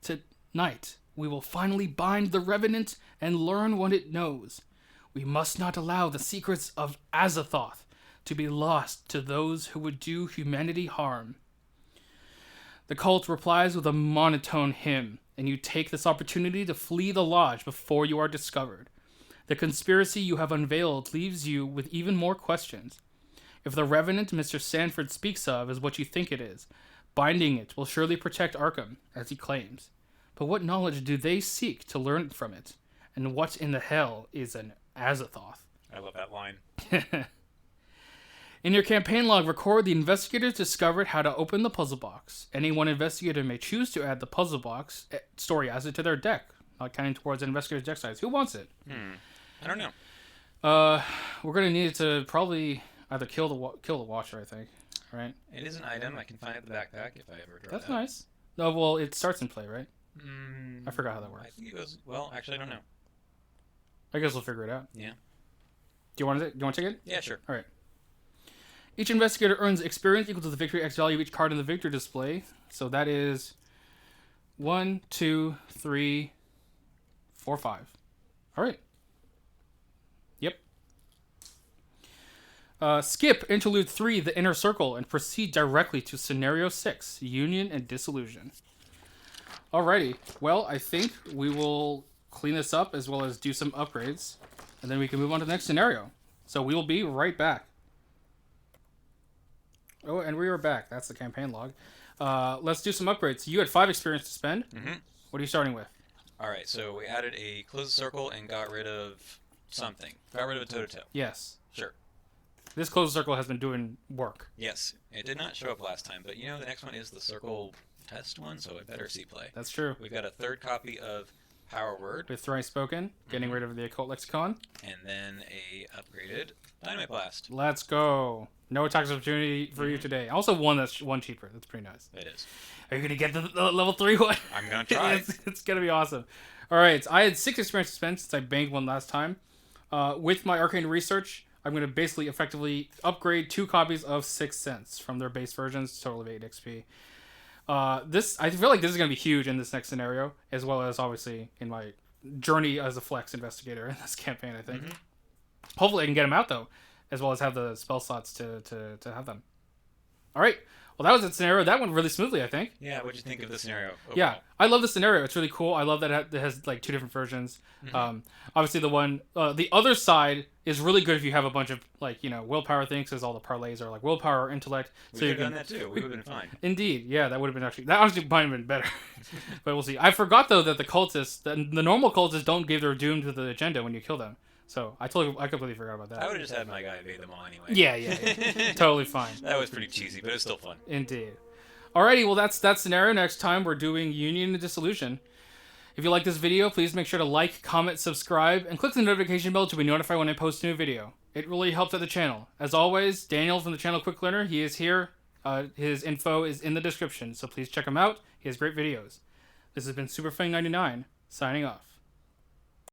Speaker 1: Tonight, we will finally bind the Revenant and learn what it knows. We must not allow the secrets of Azathoth to be lost to those who would do humanity harm. The cult replies with a monotone hymn, and you take this opportunity to flee the lodge before you are discovered. The conspiracy you have unveiled leaves you with even more questions. If the Revenant Mr. Sanford speaks of is what you think it is, binding it will surely protect Arkham, as he claims. But what knowledge do they seek to learn from it? And what in the hell is an Azathoth?
Speaker 2: I love that line.
Speaker 1: In your campaign log, record the investigators discovered how to open the puzzle box. Any one investigator may choose to add the puzzle box story asset to their deck, not counting towards an investigator's deck size. Who wants it?
Speaker 2: I don't know.
Speaker 1: We're gonna need to probably either kill the Watcher, I think. Right?
Speaker 2: It is an item. I can find it in the backpack if I ever draw
Speaker 1: That's
Speaker 2: that.
Speaker 1: nice. No, well, it starts in play, right? I forgot how that
Speaker 2: I
Speaker 1: works.
Speaker 2: think it goes. Well, actually, I don't know.
Speaker 1: I guess we'll figure it out.
Speaker 2: Yeah.
Speaker 1: Do you want to take it?
Speaker 2: Yeah, sure.
Speaker 1: All right. Each investigator earns experience equal to the victory X value of each card in the victory display. So that is 1, 2, 3, 4, 5. All right. Yep. Skip Interlude 3, The Inner Circle, and proceed directly to Scenario 6, Union and Dissolution. Alrighty. Well, I think we will clean this up as well as do some upgrades, and then we can move on to the next scenario. So we will be right back. Oh, and we were back. That's the campaign log. Let's do some upgrades. You had 5 experience to spend.
Speaker 2: Mm-hmm.
Speaker 1: What are you starting with?
Speaker 2: All right, so we added a closed circle and got rid of something. Got rid of a toe-to-toe.
Speaker 1: Yes.
Speaker 2: Sure.
Speaker 1: This closed circle has been doing work.
Speaker 2: Yes, it did not show up last time, but you know the next one is the circle test one, so it better see play.
Speaker 1: That's true.
Speaker 2: We've got a third copy of Power Word.
Speaker 1: With Thrice Spoken, getting rid of the Occult Lexicon.
Speaker 2: And then a upgraded Dynamite Blast.
Speaker 1: Let's go. No attacks opportunity for you today. Also that's one cheaper. That's pretty nice.
Speaker 2: It is.
Speaker 1: Are you going to get the level 3 one?
Speaker 2: I'm going to try.
Speaker 1: It's going to be awesome. All right. So I had 6 experience to spend since I banked one last time. With my Arcane Research, I'm going to basically effectively upgrade 2 copies of 6 Sense from their base versions, total of 8 XP. I feel like this is going to be huge in this next scenario, as well as obviously in my journey as a flex investigator in this campaign, I think. Hopefully I can get them out, though, as well as have the spell slots to have them. All right. Well, that was the scenario. That went really smoothly, I think.
Speaker 2: Yeah, what'd you think of the scenario overall?
Speaker 1: Yeah, I love the scenario. It's really cool. I love that it has like 2 different versions. Obviously, the other side is really good if you have a bunch of willpower things, because all the parlays are like willpower or intellect.
Speaker 2: We could have done that too. We would have been fine.
Speaker 1: Indeed, yeah, that would have been that honestly might have been better. But we'll see. I forgot though that the cultists, the normal cultists, don't give their doom to the agenda when you kill them. So I completely forgot about that.
Speaker 2: I would have just had my guy evade them all anyway.
Speaker 1: Yeah. Totally fine.
Speaker 2: That was pretty cheesy, but it was still fun.
Speaker 1: Indeed. Alrighty, well that's that scenario. Next time we're doing Union and Dissolution. If you like this video, please make sure to like, comment, subscribe, and click the notification bell to be notified when I post a new video. It really helps out the channel. As always, Daniel from the channel Quick Learner, he is here. His info is in the description, so please check him out. He has great videos. This has been SuperFang99, signing off.